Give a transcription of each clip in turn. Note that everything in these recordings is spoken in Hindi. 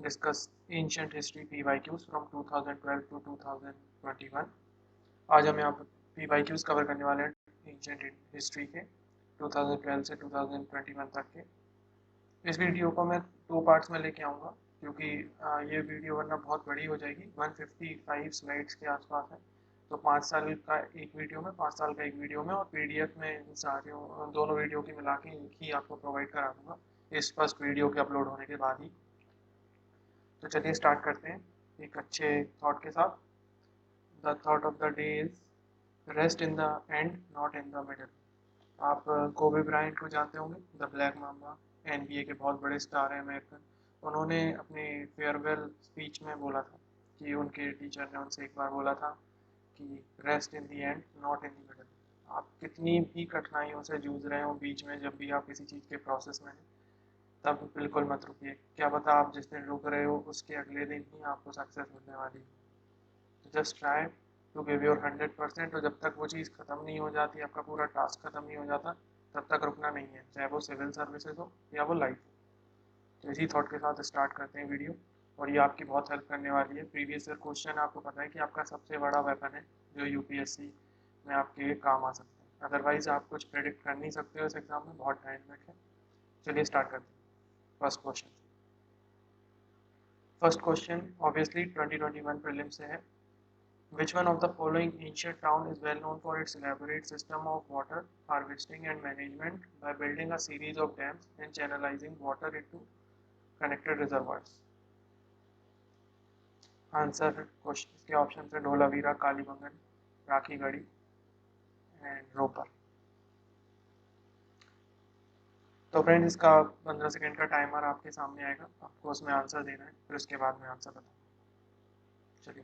Discuss ancient history PYQs from 2012 to 2021। आज हम यहाँ पर PYQs कवर करने वाले हैं एंशिएंट हिस्ट्री के 2012 से 2021 तक के। इस वीडियो को मैं 2 पार्ट्स में लेके आऊँगा क्योंकि ये वीडियो वरना बहुत बड़ी हो जाएगी। 155 स्लाइड्स के आसपास है, तो 5 साल का एक वीडियो में, 5 साल का एक वीडियो में, और PDF में इन सारे दोनों वीडियो की मिला के एक ही आपको प्रोवाइड करा दूँगा इस फर्स्ट वीडियो के अपलोड होने के बाद ही। तो चलिए स्टार्ट करते हैं एक अच्छे थॉट के साथ। The thought of the day is rest in the end not in the middle. आप कोबे ब्रायंट को जानते होंगे, द ब्लैक मामा, NBA के बहुत बड़े स्टार हैं अमेरिकन। उन्होंने अपने फेयरवेल स्पीच में बोला था कि उनके टीचर ने उनसे एक बार बोला था कि rest in the end not in the middle. आप कितनी भी कठिनाइयों से जूझ रहे हो बीच में, जब भी आप किसी चीज़ के प्रोसेस में हैं, तब बिल्कुल मत रुकिए। क्या पता आप जिस दिन रुक रहे हो उसके अगले दिन ही आपको सक्सेस मिलने वाली है। तो just try to give your 100%। और जब तक वो चीज़ ख़त्म नहीं हो जाती, आपका पूरा टास्क ख़त्म नहीं हो जाता, तब तक रुकना नहीं है, चाहे वो सिविल सर्विसेज हो या वो लाइफ हो। तो इसी थॉट के साथ स्टार्ट करते हैं वीडियो, और ये आपकी बहुत हेल्प करने वाली है। प्रीवियस ईयर क्वेश्चन आपको पता है कि आपका सबसे बड़ा वेपन है जो UPSC में आपके काम आ सकता है। अदरवाइज आप कुछ प्रेडिक्ट कर नहीं सकते हो इस एग्ज़ाम में, बहुत टाइम है। चलिए स्टार्ट करते हैं। First question. First question obviously 2021 prelim से है। Which one of the following ancient town is well known for its elaborate system of water harvesting and management by building a series of dams and channelizing water into connected reservoirs? Answer question के ऑप्शन है धोलावीरा, कालीबंगन, राखीगढ़ी एंड रोपर। तो फ्रेंड्स, इसका 15 सेकेंड का टाइमर आपके सामने आएगा, आपको उसमें आंसर देना है, फिर उसके बाद में आंसर बताऊँ। चलिए।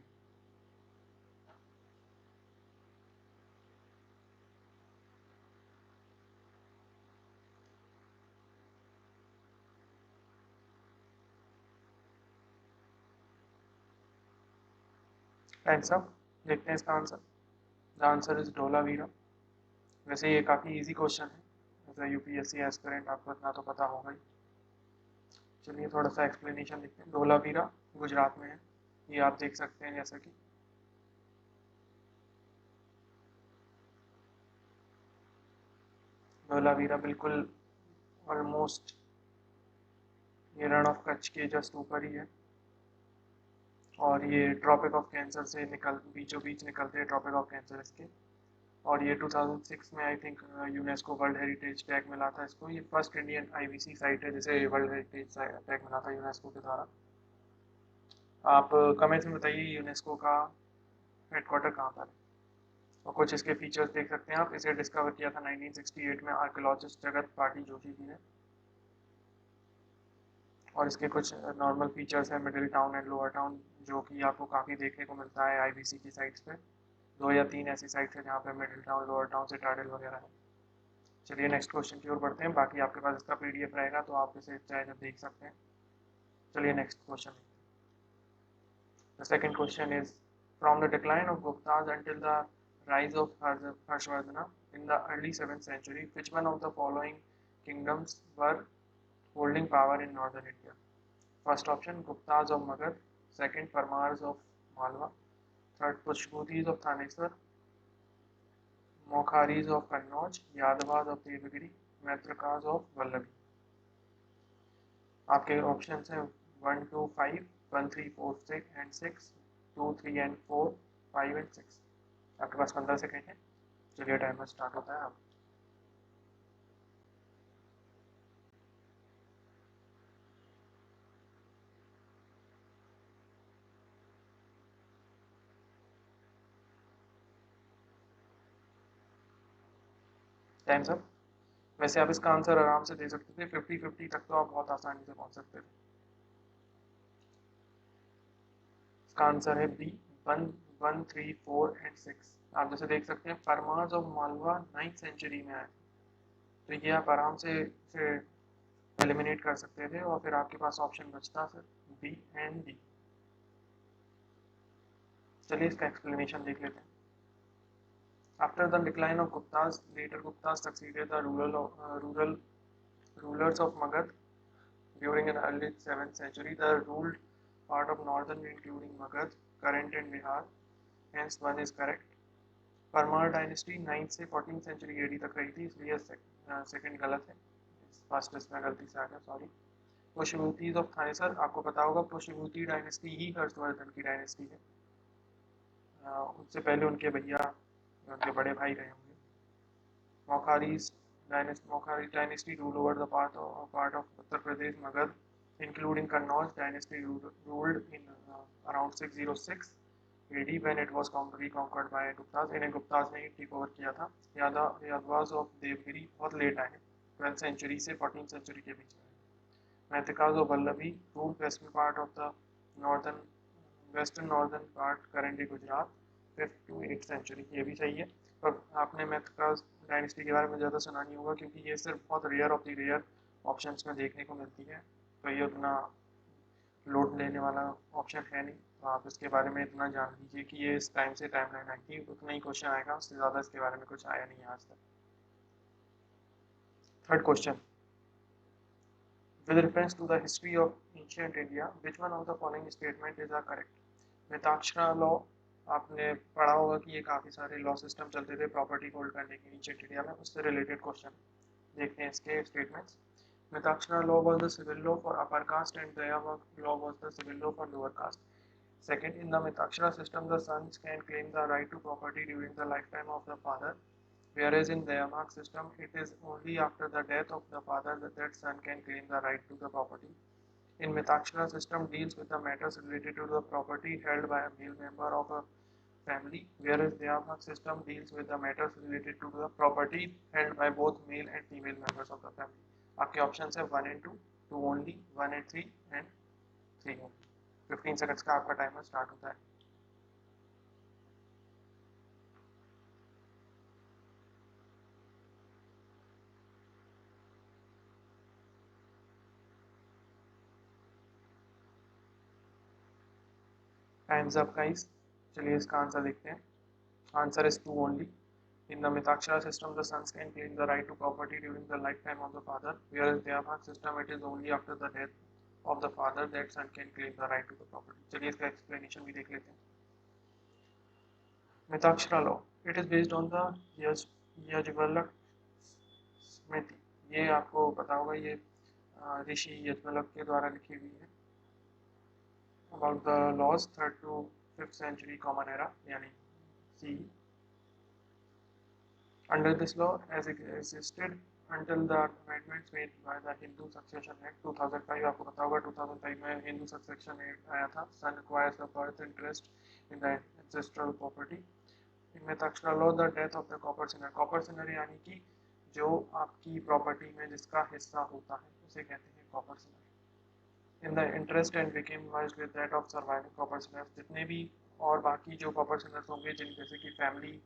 Times up. देखते हैं इसका answer. The answer is Dholavira. वैसे ये काफ़ी इजी क्वेश्चन है, एज अ UPSC एस्पिरेंट आपको इतना तो पता होगा ही। चलिए थोड़ा सा एक्सप्लेनेशन देखते हैं। धोलावीरा गुजरात में है, ये आप देख सकते हैं जैसा कि धोलावीरा बिल्कुल ऑलमोस्ट ये रण ऑफ कच्छ के जस्ट ऊपर ही है, और ये ट्रॉपिक ऑफ कैंसर से बीचों बीच निकलते हैं ट्रॉपिक ऑफ कैंसर इसके। और ये 2006 में I think UNESCO world heritage tag मिला था इसको। ये फर्स्ट इंडियन IBC साइट है जिसे वर्ल्ड हेरिटेज टैग मिला था यूनेस्को के द्वारा। आप कमेंट्स में बताइए यूनेस्को का हेडक्वार्टर कहाँ पर है, और कुछ इसके फीचर्स देख सकते हैं आप। इसे डिस्कवर किया था 1968 में आर्कियोलॉजिस्ट जगत पाटी जोशी जी ने। और इसके कुछ नॉर्मल फीचर्स हैं, middle town and lower town, जो कि आपको काफ़ी देखने को मिलता है IBC की साइट्स पे। 2 या 3 ऐसी साइट्स हैं जहाँ पे middle town, lower town, Citadel वगैरह है। चलिए नेक्स्ट क्वेश्चन की ओर बढ़ते हैं। बाकी आपके पास इसका PDF रहेगा तो आप इसे चाहे जब देख सकते हैं। चलिए next question. The second question is from the decline of Gupta's until the rise of Harshvardhana in the early 7th century, which one of the following kingdoms were holding power in northern India? First option Guptas of Magadh, second Parmars of Malwa, third Pushputis of Thanesar, Mokharis of Kannauj, Yadavas of Devagiri, Maitrakas of Vallabhi। आपके ऑप्शन हैं 1, 2, 5, 1, 3, 4 एंड 6, 2, 3 एंड 4, 5 एंड 6। आपके पास 15 सेकेंड है। चलिए टाइमर स्टार्ट होता है अब। Times up. वैसे आप इसका आंसर आराम से दे सकते थे, 50-50 तक तो आप बहुत आसानी से पहुंच सकते थे। इसका आंसर है बी, 1, 1, 3, 4 एंड 6। आप जैसे देख सकते हैं Parmars of Malwa 9th century में आए, तो ये आप आराम से इसे एलिमिनेट कर सकते थे, और फिर आपके पास ऑप्शन बचता फिर बी एंड डी। चलिए इसका एक्सप्लेनेशन देख लेते हैं। After the decline of Guptas, later Guptas succeeded the rural rulers of Magadh, During an early 7th century, the ruled part of northern including Magध, current and Bihar. Hence one is correct. Parmar dynasty 9 से 14 सेंचुरी एडी तक रही थी, इसलिए सेकंड गलत है, फर्स्ट इसमें गलती से आ गया, सॉरी। पुष्यभूतिज ऑफ थानेसर, आपको पता होगा पुष्यभूति डायनेस्टी ही हर्षवर्धन की डायनेस्टी है। उससे पहले उनके भैया, उनके बड़े भाई रहे होंगे। Mokhari dynasty ruled over the part of Uttar Pradesh, Magad, including Kannauj dynasty ruled in around 606 AD when it was reconquered by Guptas. इन्हें Guptas ने ही टेक ओवर किया था। यादवास ऑफ देवगिरी बहुत लेट आए, 12th सेंचुरी से 14th सेंचुरी के बीच में। Maithikas of Vallavi ruled western part of the western northern part currently Gujarat, 5th to 8th century, ये भी सही है। पर आपने मैथिकास डायनेस्टी के बारे में ज़्यादा सुना नहीं होगा, क्योंकि ये सिर्फ बहुत rare of the rare options में देखने को मिलती है, तो ये उतना लोड लेने वाला ऑप्शन है नहीं। तो आप इसके बारे में इतना जान लीजिए कि ये इस टाइम से टाइम लाइन आई थी, उतना ही क्वेश्चन आएगा, उससे ज़्यादा इसके बारे में कुछ आया नहीं है आज तक। Third question, with reference to the history of ancient India, which one of the following statement is correct? Mitakshara law, आपने पढ़ा होगा कि ये काफ़ी सारे लॉ सिस्टम चलते थे प्रॉपर्टी होल्ड करने के एंशिएंट इंडिया में, उससे रिलेटेड क्वेश्चन देखते हैं इसके statements. Mitakshara law was the civil law for upper caste and Dayavak law was the civil law for lower caste. Second, in the Mitakshara system, the sons can claim the right to property during the lifetime of the father, whereas in the Dayavak system, it is only after the death of the father that son can claim the right to the property. In Mitakshara system deals with the matters related to the property held by a male member of a family, whereas Dayavak system deals with the matters related to the property held by both male and female members of the family. आपके ऑप्शन है 1 and 2, 2 only, 1 and 3 and 3 only। 15 seconds का आपका टाइमर स्टार्ट होता है। टाइम्स अप गाइस, चलिए इसका आंसर देखते हैं। Answer is 2 only. In the Mitakshara system, the sons can claim the right to property during the lifetime of the father, whereas the Dayavak system, it is only after the death of the father that son can claim the right to the property. चलिए इसका explanation भी देख लेते हैं। Mitakshara law, it is based on the Yajvalak Smriti. ये आपको पता होगा, ये ऋषि यजवलक के द्वारा लिखी हुई है। About the laws 3rd to 5th century common era, यानी CE. Under this law, as it existed until the amendments made by the Hindu Succession Act 2005, आपको पता होगा 2005 में हिंदू सक्सेशन एक्ट आया था। Son acquires the birth interest in the ancestral property. इनमें Mitakshara law, the death of the copper sinner, copper sinner यानी कि जो आपकी प्रॉपर्टी में जिसका हिस्सा होता है उसे कहते हैं copper Sinner. In the interest and became merged with that of surviving copper Sinners, जितने भी और बाकी जो कॉपर सिनर्स होंगे, जिन जैसे कि फैमिली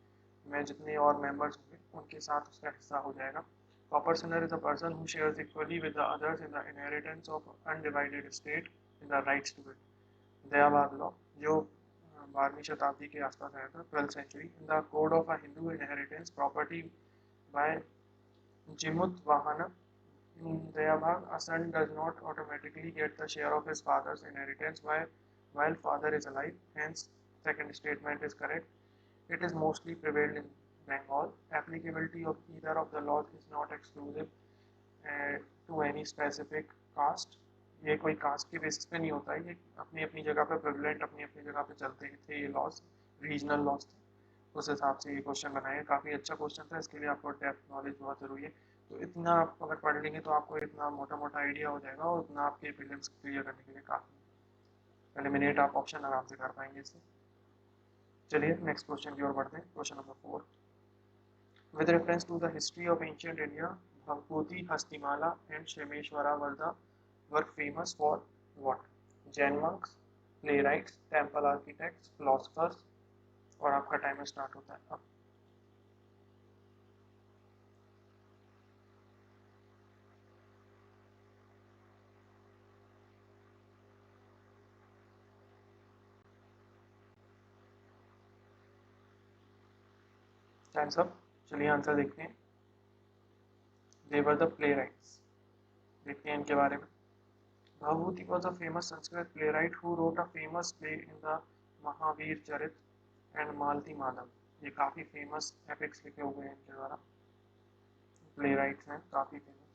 में जितने और मेंबर्स होंगे उनके साथ उसका हिस्सा हो जाएगा। Coparcener is a person who shares equally with the others in the inheritance of undivided estate in the rights to it. दयावाद लॉ, जो 12वीं शताब्दी के आसपास आया था, 12th century. In the code of a Hindu inheritance property by Jimutavahana, in Dayabhag, a son does not automatically get the share of his father's inheritance while father is alive. Hence, second statement is correct. It is mostly prevailed in Bengal. Applicability of either of the laws is not exclusive to any specific caste. ये कोई कास्ट के बेसिस पे नहीं होता है, ये अपनी अपनी जगह पे प्रेवलेंट, अपनी अपनी जगह पे चलते थे ये लॉज, रीजनल लॉज थे, उस हिसाब से ये क्वेश्चन बनाए। काफ़ी अच्छा क्वेश्चन था, इसके लिए आपको डेप्थ नॉलेज बहुत ज़रूरी है। तो इतना आप अगर पढ़ लेंगे तो आपको इतना मोटा मोटा आइडिया हो जाएगा और उतना आपके प्रीलिम्स क्लियर करने के लिए काफ़ी एलिमिनेट आप ऑप्शन आराम से कर पाएंगे इससे। चलिए नेक्स्ट क्वेश्चन की ओर बढ़ते हैं। Question number 4, with reference to the history of ancient India, Bhavabhuti, Hastimalla and Kshemeshvara were famous for what? Jain monks, playwrights, temple architects, philosophers। और आपका टाइमर स्टार्ट होता है अब। Times up. चलिए आंसर देखते हैं। दे वर द प्ले राइट्स। देखते हैं इनके बारे में। Bhavavuti was a famous Sanskrit playwright who wrote a famous play in the Mahavir Charit and Malti Madhav. ये काफ़ी फेमस एपिक्स लिखे हुए हैं इनके द्वारा, प्लेराइट्स हैं काफ़ी famous.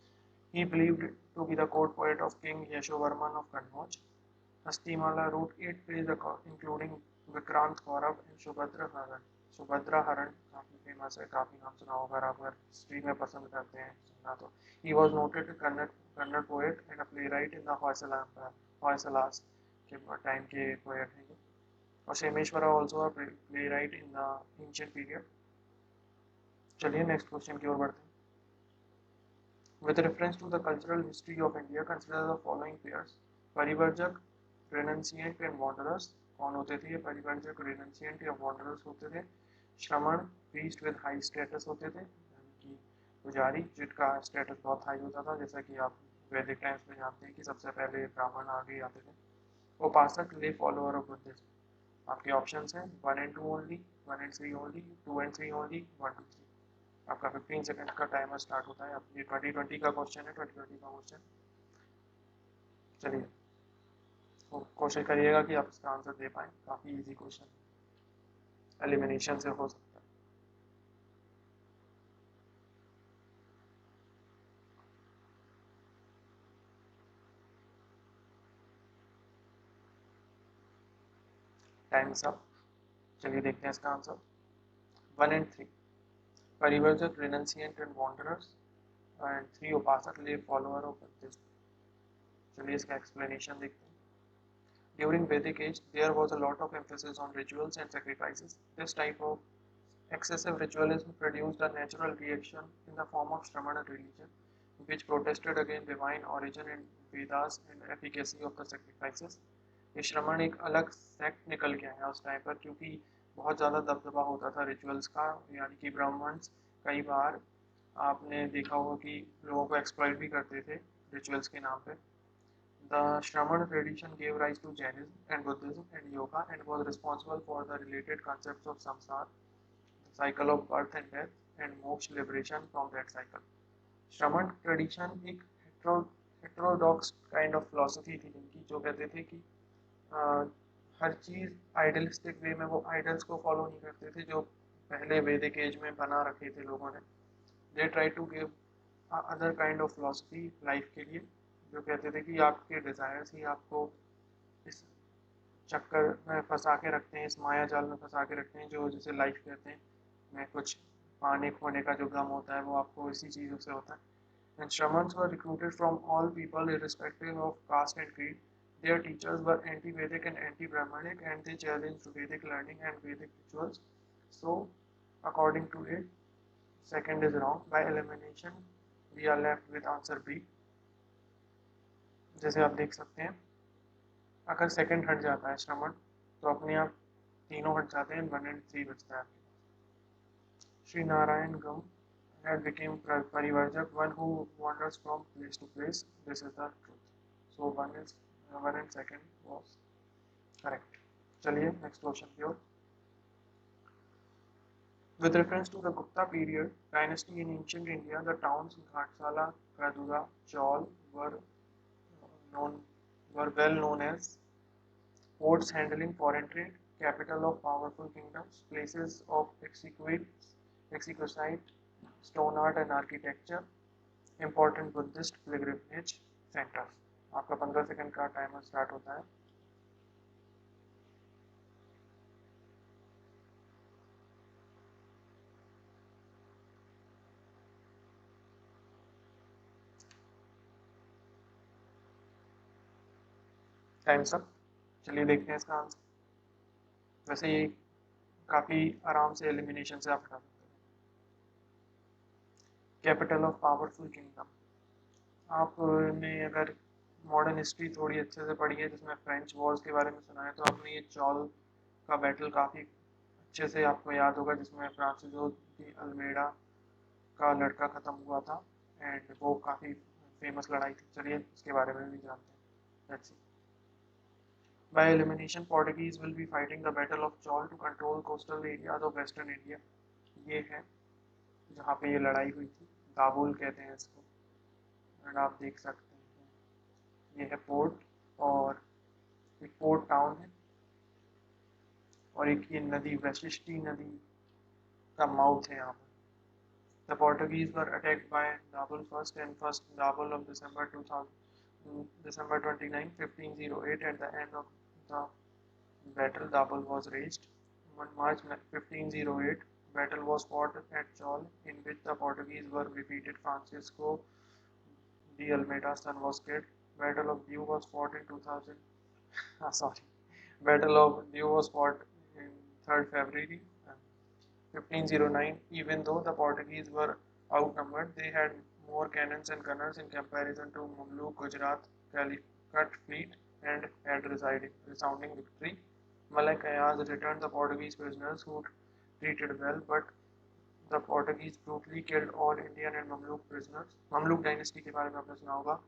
He believed to be the court poet of King Yashovarman of Kannauj. Hastimala wrote 8 plays including Vikrant Kaurav and Subhadra Haran. Subhadra हरण काफ़ी फेमस है, काफ़ी नाम सुना होगा अगर हिस्ट्री में पसंद करते हैं सुनना तो. He was noted Kannada poet and a playwright in the Hoysalas के टाइम के पोएट हैं ये. और Kshemeshvara also a playwright in the ancient period. चलिए नेक्स्ट क्वेश्चन की ओर बढ़ते हैं. With reference to the cultural history of India, consider the following pairs. परिवर्जक, renunciant and wanderers. कौन होते थे ये परिवर्जक, renunciant या wanderers होते थे? श्रमण, priest with high status होते थे, यानी कि पुजारी जिनका स्टेटस बहुत हाई होता था, जैसा कि आप वैदिक टाइम्स में जानते हैं कि सबसे पहले ब्राह्मण आगे आते थे. उपासक, lay follower of Buddhism. आपके ऑप्शंस हैं 1 and 2 only, 1 and 3 only, 2 and 3 only, 1 to 3. आपका 15 सेकंड का टाइमर स्टार्ट होता है. अब ये 2020 का क्वेश्चन है, 2020 का क्वेश्चन. चलिए तो कोशिश करिएगा कि आप इसका आंसर दे पाएँ. काफ़ी इजी क्वेश्चन, एलिमिनेशन से हो सकता है. टाइम सब. चलिए देखते हैं इसका आंसर. 1 and 3 परिवर्जक, रिनंसिएंट एंड वॉन्डरर्स, एंड 3 उपासक, ले फॉलोअर ऑफ बुद्धिज्म. चलिए इसका एक्सप्लेनेशन देखते हैं. During Vedic age, there was a lot of emphasis on rituals and sacrifices. This type of excessive ritualism produced a natural reaction in the form of Shramana religion, which protested against divine origin and Vedas and efficacy of the sacrifices. ये श्रमण एक अलग सेक्ट निकल के आया उस टाइम पर, क्योंकि बहुत ज़्यादा दबदबा होता था रिचुअल्स का, यानी कि ब्राह्मण्स कई बार आपने देखा होगा कि लोगों को एक्सप्लॉइट भी करते थे रिचुअल्स के नाम पे. The Shramana tradition gave rise to Jainism and Buddhism and yoga and was responsible for the related concepts of samsara, the cycle of birth and death, and moksha, liberation from that cycle. श्रमण ट्रेडिशन एक हेट्रोडॉक्स काइंड ऑफ फिलोसफी थी जिनकी, जो कहते थे कि हर चीज़ आइडलिस्टिक वे में, वो आइडल्स को फॉलो नहीं करते थे जो पहले वैदिक एज में बना रखे थे लोगों ने. They try to give other kind of philosophy life के लिए, जो कहते थे कि आपके डिज़ायर्स ही आपको इस चक्कर में फंसा के रखते हैं, इस माया जाल में फंसा के रखते हैं, जो जिसे लाइफ कहते हैं. में कुछ पाने खोने का जो गम होता है वो आपको इसी चीज़ों से होता है. And Shramans were recruited from all people irrespective of caste and creed. Their teachers were anti-Vedic and anti-Brahmanic, and they challenged Vedic learning and Vedic rituals. So, according to it, second is wrong. By elimination, we are left with answer B. जैसे आप देख सकते हैं, अगर सेकंड हट जाता है श्रमण, तो अपने आप तीनों हट जाते हैं, 1 and 3 बचता है. Sri Narayan Gam had become Parivarjak, one who wanders from place to place. This is the truth. So 1 and 2 was correct. चलिए next question की ओर. With reference to the Gupta period dynasty in ancient India, the towns Ghatsala, Kadura, Chaul known were well known as ports handling foreign trade, capital of powerful kingdoms, places of exquisite stone art and architecture, important Buddhist pilgrimage centre. आपका 15 सेकंड का टाइमर स्टार्ट होता है. टाइम सब. चलिए देखते हैं इसका आंसर. वैसे ये काफ़ी आराम से एलिमिनेशन से आप हटा सकते हैं. Capital of powerful kingdom. आपने अगर मॉडर्न हिस्ट्री थोड़ी अच्छे से पढ़ी है, जिसमें फ्रेंच वॉर्स के बारे में सुना है, तो आपने ये चौल का बैटल काफ़ी अच्छे से आपको याद होगा, जिसमें फ्रांसिसो दी अल्मेडा का लड़का ख़त्म हुआ था, एंड वो काफ़ी फेमस लड़ाई थी. चलिए इसके बारे में भी जानते हैं. Let's see. By elimination, Portuguese will be fighting the Battle of Chaul to control coastal areas of Western India. ये है जहाँ पे ये लड़ाई हुई थी, दाबुल कहते हैं इसको, एंड आप देख सकते हैं ये है पोर्ट, और एक पोर्ट टाउन है, और एक ये नदी वशिष्टि नदी का माउथ है यहाँ पर। The Portuguese were attacked by Naval first and first Naval of December 2000, December 29, 1508. At the end of the battle, Naval was raised. On March 1508, battle was fought at Chol, in which the Portuguese were defeated. Francisco de Almeida's son was killed. Battle of Diu was fought in 2000. Sorry. Battle of Diu was fought in 3rd February 1509. Even though the Portuguese were outnumbered, they had more cannons and gunners in comparison to Mamluk, Gujarat, Calicut fleet, and had resounding victory. Malik Ayaz returned the Portuguese prisoners who treated well, but the Portuguese brutally killed all Indian and Mamluk prisoners. Mamluk dynasty के बारे में आपने सुना होगा,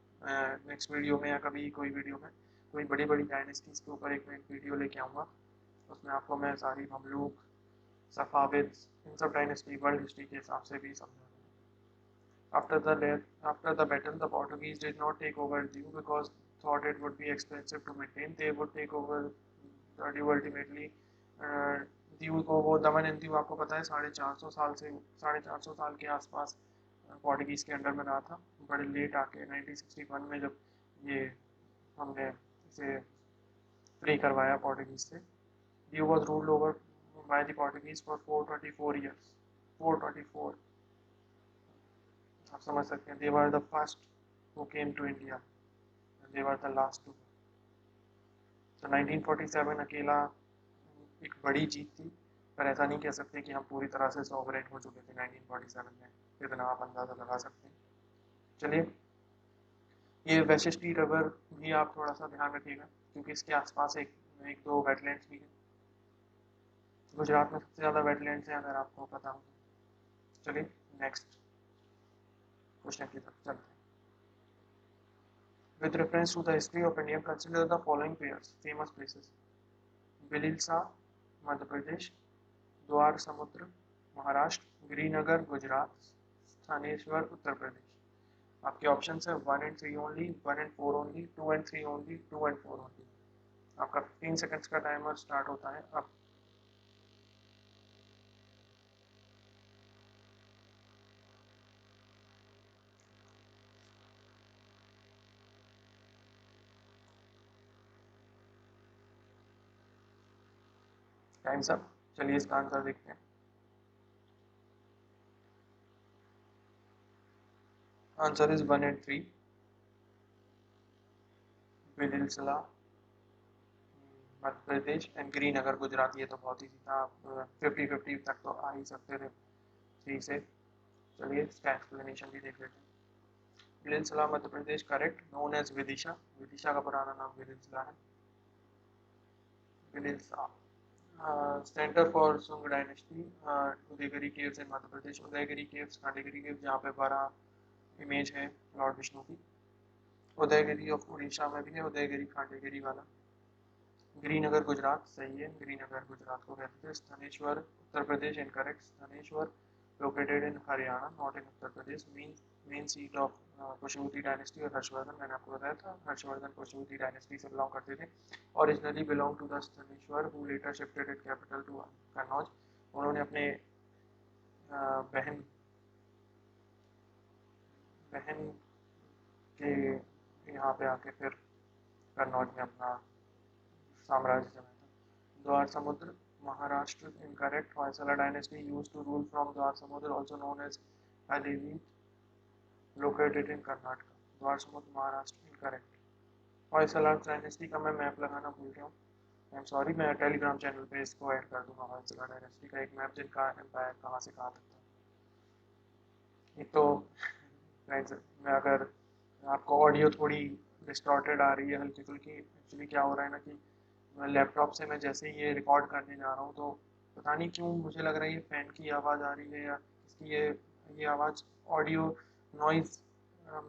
नेक्स्ट वीडियो में या कभी कोई वीडियो में कोई बड़ी बड़ी डायनेस्टीज के ऊपर एक वीडियो लेके आऊँगा, उसमें आपको मैं सारी ममलूक, सफाविद्स, इन सब डायनेस्टी वर्ल्ड हिस्ट्री के हिसाब से भी समझाऊंगा। After the battle, the Portuguese did not take over Diu because thought it would be expensive to maintain. They would take over the Diu ultimately. Diu को वो दमन एंड दीव आपको पता है 450 साल के आसपास पोर्टुगीज़ के अंडर में रहा था। बड़े लेट आके 1961 में जब ये हमने इसे फ्री करवाया पोर्टुगीज़ से। Diu was ruled over by the Portuguese for 424 years. 424. आप समझ सकते हैं, they were the first who came to India and they were the last to go. So 1947 अकेला एक बड़ी जीत थी, पर ऐसा नहीं कह सकते कि हम पूरी तरह से सॉवरेन हो चुके थे 1947 में, इतना आप अंदाज़ा लगा सकते हैं। चलिए, ये वशिष्टि रिवर भी आप थोड़ा सा ध्यान रखिएगा, क्योंकि इसके आसपास एक दो वेटलैंड्स भी हैं। गुजरात में सबसे ज़्यादा वेटलैंड्स हैं, अगर आपको पता हो। चलिए नेक्स्ट क्वेश्चन की तरफ चलते हैं। With reference to the history of India, consider the following famous places: बिलिल्सा Madhya Pradesh, द्वार समुद्र महाराष्ट्र, गिरिनगर गुजरात, स्थानेश्वर उत्तर प्रदेश। आपके ऑप्शन है 1 and 3 only, 1 and 4 only, 2 and 3 only, 2 and 4 only. आपका 15 सेकंड्स का टाइमर स्टार्ट होता है अब। Times up. चलिए इसका आंसर देखते हैं। आंसर इज 1 and 3, बिलिल्सला मध्य प्रदेश एंड गिरिनगर गुजरात। ये तो बहुत ही सीधा, आप 50-50 तक तो आ ही सकते थे 3 से। चलिए इसका एक्सप्लेनेशन भी देख लेते हैं। बिलिल्सला Madhya Pradesh correct, known as Vidisha. Vidisha का पुराना नाम बिलिल्सला है। बिलिल्सा centre for Sunga dynasty, Udayagiri caves in Madhya Pradesh. Udayagiri caves, Khandagiri caves, जहाँ पे बड़ा इमेज है लॉर्ड विष्णु की। उदयगिरी ऑफ उड़ीसा में भी है, उदयगिरी खांडेगिरी वाला। गिरिनगर गुजरात सही है, गिरिनगर गुजरात को कहते थे। Sthaneshwar Uttar Pradesh incorrect. Sthaneshwar located in Haryana, not in Uttar Pradesh. Main seat of Pashupati dynasty. और हर्षवर्धन, मैंने आपको बताया था हर्षवर्धन पशुपति डायनेस्टी से बिलोंग करते थे। Originally belong to the Sthaneshwar who later shifted it capital to Kannauj. उन्होंने अपने बहन के यहाँ पे आके फिर कन्नौज में अपना साम्राज्य जमाया था। Dwara Samudra Maharashtra incorrect. Hoysala dynasty used to rule from Dwara Samudra, also known as हलेली, located in Karnataka. Dwara Samudra Maharashtra incorrect. Hoysala dynasty का मैं मैप लगाना भूल गया हूँ, आई एम सॉरी। मैं टेलीग्राम चैनल पे इसको ऐड कर दूंगा, होयसला डायनेस्टी का एक मैप, जिनका एम्पायर कहाँ से कहाँ तक था। एक तो मैं अगर आपको ऑडियो थोड़ी डिस्टॉर्टेड आ रही है हल्की फुल्की, एक्चुअली क्या हो रहा है ना कि लैपटॉप से मैं जैसे ही ये रिकॉर्ड करने जा रहा हूँ तो पता नहीं क्यों मुझे लग रहा है ये फ़ैन की आवाज़ आ रही है या इसकी ये आवाज़ ऑडियो नॉइज़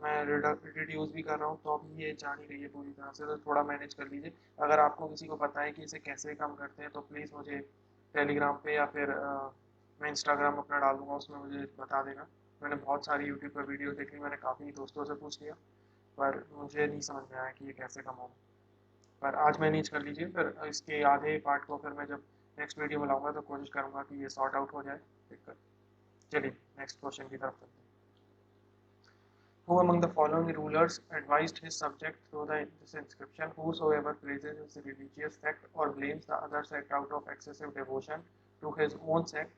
मैं रिड्यूस भी कर रहा हूँ तो अभी ये जा नहीं रही है पूरी तरह से, तो थोड़ा मैनेज कर लीजिए। अगर आपको किसी को पता है कि इसे कैसे कम करते हैं तो प्लीज़ मुझे टेलीग्राम पे या फिर मैं इंस्टाग्राम अपना डाल दूँगा, उसमें मुझे बता देना। मैंने बहुत सारी यूट्यूब पर वीडियो देख ली, मैंने काफ़ी दोस्तों से पूछ लिया, पर मुझे नहीं समझ में आया कि ये कैसे कमाऊँ। पर आज मैनेज कर लीजिए, फिर इसके आधे पार्ट को फिर मैं जब नेक्स्ट वीडियो में लाऊंगा तो कोशिश करूंगा कि ये सॉर्ट आउट हो जाए दिक्कत। चलिए नेक्स्ट क्वेश्चन की तरफ चलते हैं। Who among the following rulers advised his subject through this inscription? Whosoever praises his religious sect or blames the other sect out of excessive devotion to his own sect,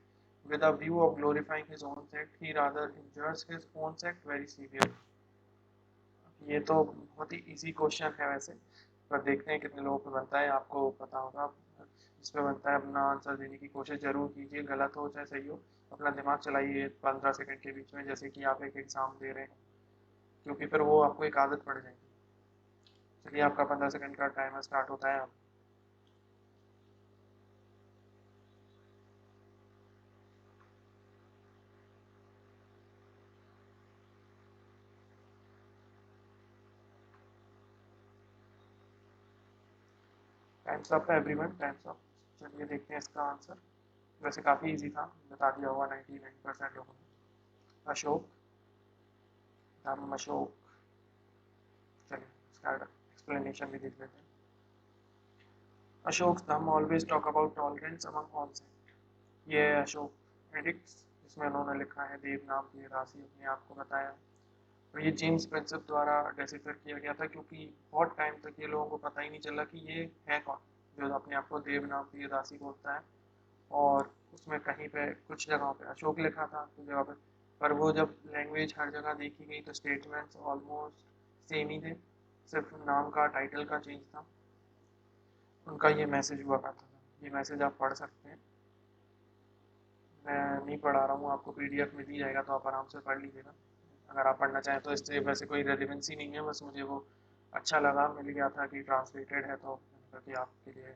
with a view of glorifying his own sect, he rather injures his own sect very severely. ये तो बहुत ही इजी क्वेश्चन है वैसे, पर देखते हैं कितने लोगों पे बनता है। आपको पता होगा, जिस पे बनता है अपना आंसर देने की कोशिश जरूर कीजिए, गलत हो चाहे सही हो। अपना दिमाग चलाइए 15 सेकंड के बीच में, जैसे कि आप एक एग्जाम दे रहे हैं, क्योंकि फिर वो आपको एक आदत पड़ जाएगी। चलिए आपका 15 सेकंड का टाइमर स्टार्ट होता है अब। टाइम्स अप है एवरीवन, टाइम्स अप। चलिए देखते हैं इसका आंसर। वैसे काफ़ी इजी था, बता दिया होगा 99% लोगों ने। अशोक, धर्म अशोक। चलिए इसका एक्सप्लेनेशन भी देख लेते हैं। अशोक धर्म always talk about tolerance among all sect. ये है अशोक एडिक्ट्स, जिसमें उन्होंने लिखा है देव नाम की राशि अपने आप को बताया। और ये जेम्स प्रिंसेप द्वारा डेसिफर किया गया था, क्योंकि बहुत टाइम तक ये लोगों को पता ही नहीं चला कि ये है कौन जो अपने आप को देव नाम की राशि बोलता है। और उसमें कहीं पे कुछ जगहों पे अशोक लिखा था, कुछ जगह पे, पर वो जब लैंग्वेज हर जगह देखी गई तो स्टेटमेंट्स ऑलमोस्ट सेम ही थे, सिर्फ नाम का टाइटल का चेंज था। उनका ये मैसेज हुआ करता था, ये मैसेज आप पढ़ सकते हैं। मैं नहीं पढ़ा रहा हूँ, आपको पीडीएफ में दी जाएगा तो आप आराम से पढ़ लीजिएगा अगर आप पढ़ना चाहें तो। इससे वैसे कोई रेलिवेंसी नहीं है, बस मुझे वो अच्छा लगा, मिल गया था कि ट्रांसलेटेड है तो करके आपके लिए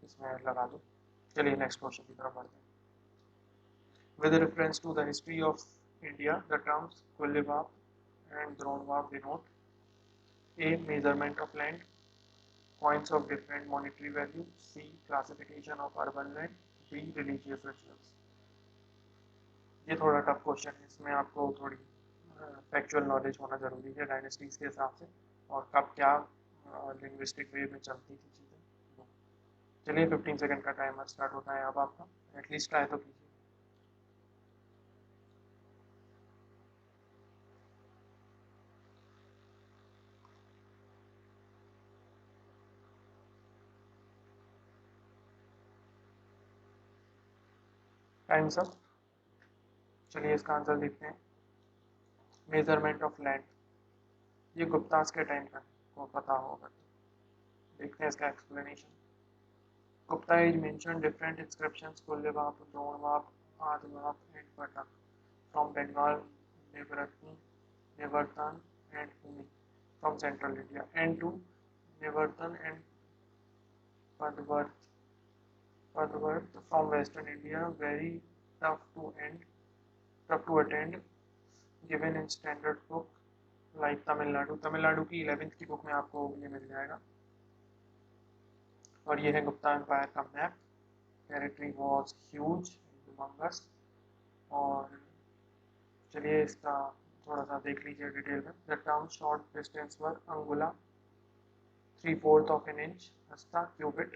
इसमें लगा दो। चलिए नेक्स्ट क्वेश्चन की तरफ बढ़ते हैं। With reference to the history of India, the terms Kullivap and Dronvap denote A. Measurement of land, points of different monetary value, C. Classification of urban land, D. Religious rituals। ये थोड़ा टफ क्वेश्चन है, इसमें आपको थोड़ी फैक्चुअल नॉलेज होना जरूरी है डायनेस्टीज के हिसाब से, और कब क्या लिंग्विस्टिक वे में चलती थी चीज़ें। चलिए 15 सेकंड का टाइमर स्टार्ट होता है अब आपका, एटलीस्ट ट्राई तो कीजिए। टाइम सब। चलिए इसका आंसर देखते हैं। मेजरमेंट ऑफ लैंड, ये गुप्तास के टाइम का को पता होगा। देखते हैं इसका explanation. Gupta age mention different inscriptions kulyavapa, dronavapa, adhavapa and pataka from Bengal, nivartana and bhumi from central India, and to nivartana and padavarta from western India, very tough to end, tough to attend, given in standard book like Tamil Nadu की 11th की बुक में आपको ये मिल जाएगा। और ये है गुप्ता एम्पायर का मैप। Territory was huge, humongous. और चलिए इसका थोड़ा सा देख लीजिए डिटेल में। The town short distance were angula, 3/4 of an inch, hasta cubit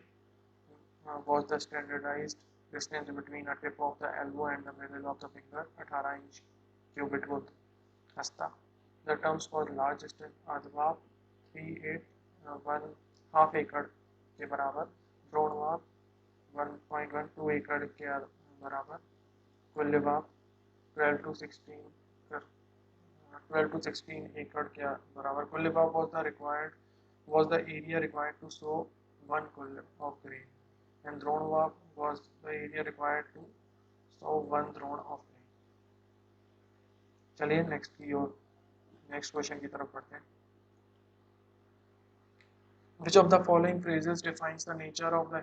was the standardized distance between a tip of the elbow and the middle of the finger, 18 inch cubit would hasta। The terms for large distance advap 3.81 half acre के बराबर, द्रोणवाप 1.12 एकड़ के बराबर, कुल्लवाप 12 to 16 एकड़ के बराबर। कुल्लवाप was the area required to sow 1 kull of grain, and Dronvap was the area required to sow 1 drone of grain। चलिए नेक्स्ट क्वेश्चन की तरफ बढ़ते हैं। Which of the following phrases defines the nature of the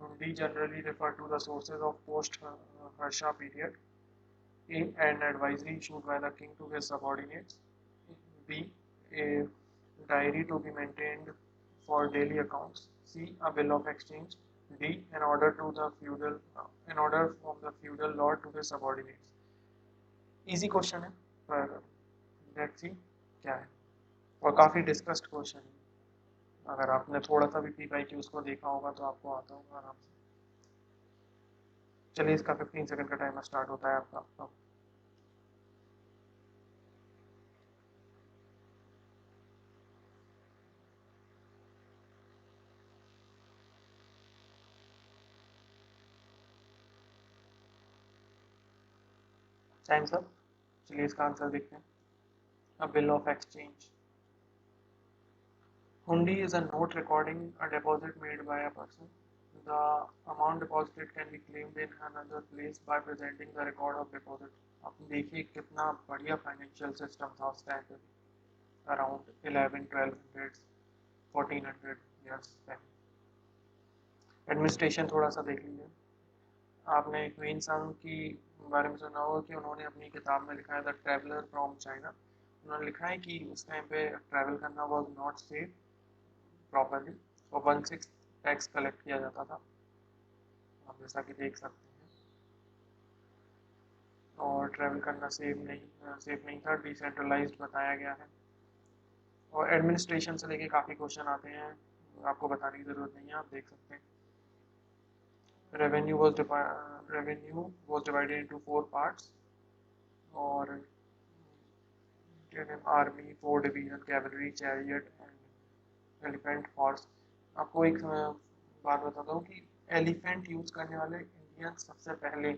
Hundi generally refer to the sources of post-Harsha period? A. An advisory issued by the king to his subordinates. B. A diary to be maintained for daily accounts. C. A bill of exchange. D. An order from the feudal lord to his subordinates। Easy question है, पर लेट्स सी क्या है। और काफ़ी डिस्कस्ड क्वेश्चन है। अगर आपने थोड़ा सा भी PYQs को देखा होगा तो आपको आता होगा आराम से। चलिए, इसका 15 सेकंड का टाइमर स्टार्ट होता है आपका। Times up. चलिए, इसका आंसर देखते हैं। A bill of exchange. Hundi is a note recording a deposit made by a person. The amount deposited can be claimed in another place by presenting the record of deposit. आप देखिए कितना बढ़िया फाइनेंशियल सिस्टम था उस टाइम पे, अराउंड 11-1200 1400 ईयर्स पहले। एडमिनिस्ट्रेशन थोड़ा सा देख लीजिए। आपने क्वीन संग की बारे में सुना होगा कि उन्होंने अपनी किताब में लिखा है द ट्रैवलर फ्रॉम चाइना। उन्होंने लिखा है कि उस टाइम पे ट्रैवल करना वॉज नॉट सेफ प्रॉपरली, और 1/6 टैक्स कलेक्ट किया जाता था, आप जैसा कि देख सकते हैं। और ट्रैवल करना सेफ नहीं था, डिसेंट्रलाइज्ड बताया गया है। और एडमिनिस्ट्रेशन से लेके काफ़ी क्वेश्चन आते हैं, आपको बताने की ज़रूरत नहीं है, आप देख सकते हैं। Revenue was divided into 4 parts, और army, 4 division, cavalry, chariot and elephant horse. आपको एक बात बताता हूँ कि एलिफेंट यूज़ करने वाले इंडियन सबसे पहले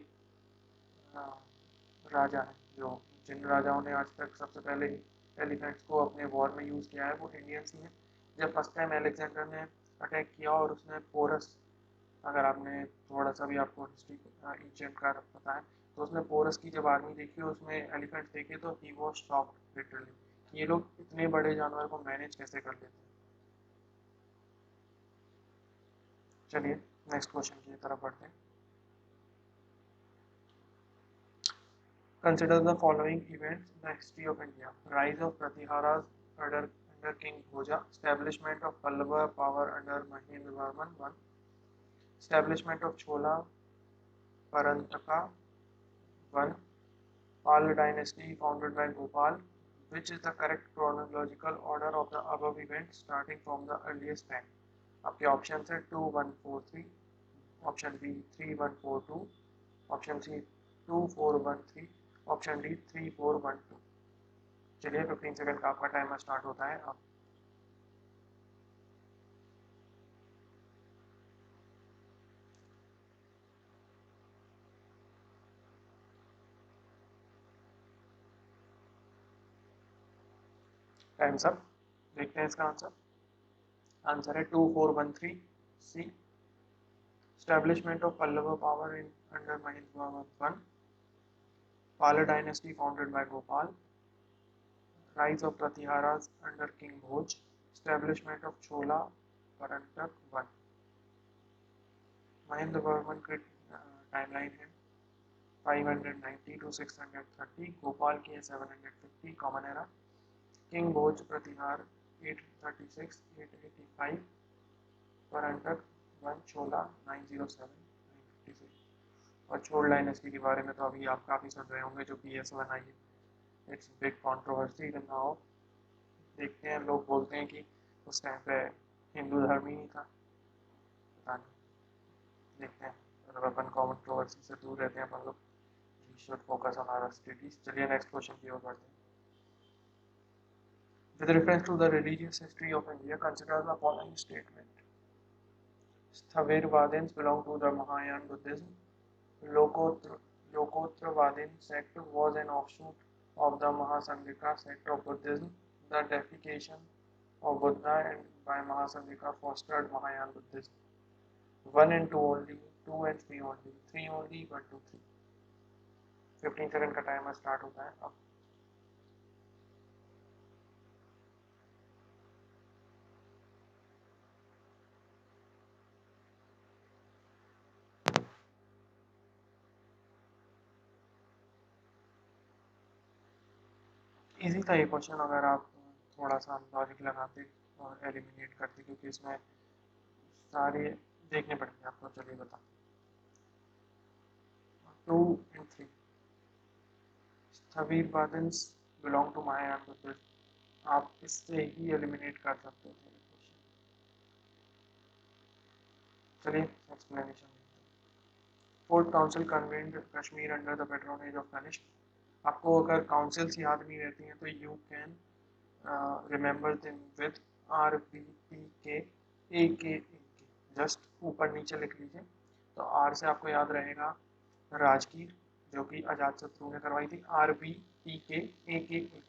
राजा हैं, जो जिन राजाओं ने आज तक सबसे पहले एलिफेंट्स को अपने वॉर में यूज़ किया है वो इंडियंस ही हैं। जब फर्स्ट टाइम अलेक्जेंडर ने अटैक किया और उसने पोरस, अगर आपने थोड़ा सा भी आपको हिस्ट्री एंशिएंट का पता है, तो उसने पोरस की जब आर्मी देखी और उसमें एलिफेंट्स देखे तो ही वॉज शॉक्ड लिटरली कि ये लोग इतने बड़े जानवर को मैनेज कैसे कर लेते हैं। चलिए, नेक्स्ट क्वेश्चन की तरफ बढ़ते हैं। Consider the following events in the history of India: rise of Pratiharas under King Bhoja, establishment of Pallava power under Mahendravarman I, establishment of Chola Parantaka I, Pal dynasty founded by Gopal. Which is the correct chronological order of the above events starting from the earliest time? आपके ऑप्शन है 2143, option B 3142, option C 2413, option D 3412। चलिए, 15 सेकंड का आपका टाइमर स्टार्ट होता है अब। Times up. देखते हैं इसका आंसर। आंसर है 2413 C, establishment of Pallava power in under Mahendravarman I, Pala dynasty founded by Gopal, rise of Pratiharas under King Bhoj, establishment of Chola Parantak I। Mahendra Varman की टाइमलाइन है 590 to 630, गोपाल की है 750 कॉमन एरा, किंग भोज प्रतिहार 836 885, परंटक वन छोला 907 956। और छोड़ डायनेस्टी के बारे में तो अभी आप काफ़ी सुन रहे होंगे, जो PS1 आई है। It's big controversy even now. देखते हैं, लोग बोलते हैं कि उस टाइम पे हिंदू धर्म ही नहीं था, पता नहीं, देखते हैं। मतलब अपन कंट्रोवर्सी से दूर रहते हैं अपन लोग, we should focus on our studies. चलिए, नेक्स्ट क्वेश्चन की ओर बढ़ते हैं। With reference to the religious history of India, consider the following statement. Sthavirvadins belong to the Mahayana Buddhism. Lokotra, Lokotravadin sect was an offshoot of the Mahasanghika sect of Buddhism. The deification of Buddha and by Mahasanghika fostered Mahayana Buddhism. 1 and 2 only, 2 and 3 only, 3 only, 1 2 3। 15 second का टाइमर स्टार्ट होता है अब। इजी था ये क्वेश्चन अगर आप थोड़ा सा लॉजिक लगाते और एलिमिनेट करते, क्योंकि इसमें सारे देखने पड़ेंगे आपको। चलिए बता, 2 and 3। Sthavirvadins belong to Mahayana Buddhism. आप इससे ही एलिमिनेट कर सकते थे क्वेश्चन। चलिए explanation. Fourth council convened Kashmir under the patronage of Kanishka. आपको अगर काउंसिल्स याद नहीं रहती हैं तो you can remember them with RBPK AKAK, just ऊपर नीचे लिख लीजिए। तो आर से आपको याद रहेगा राजगीर, जो कि अजातशत्रु ने करवाई थी। RBPK AKAK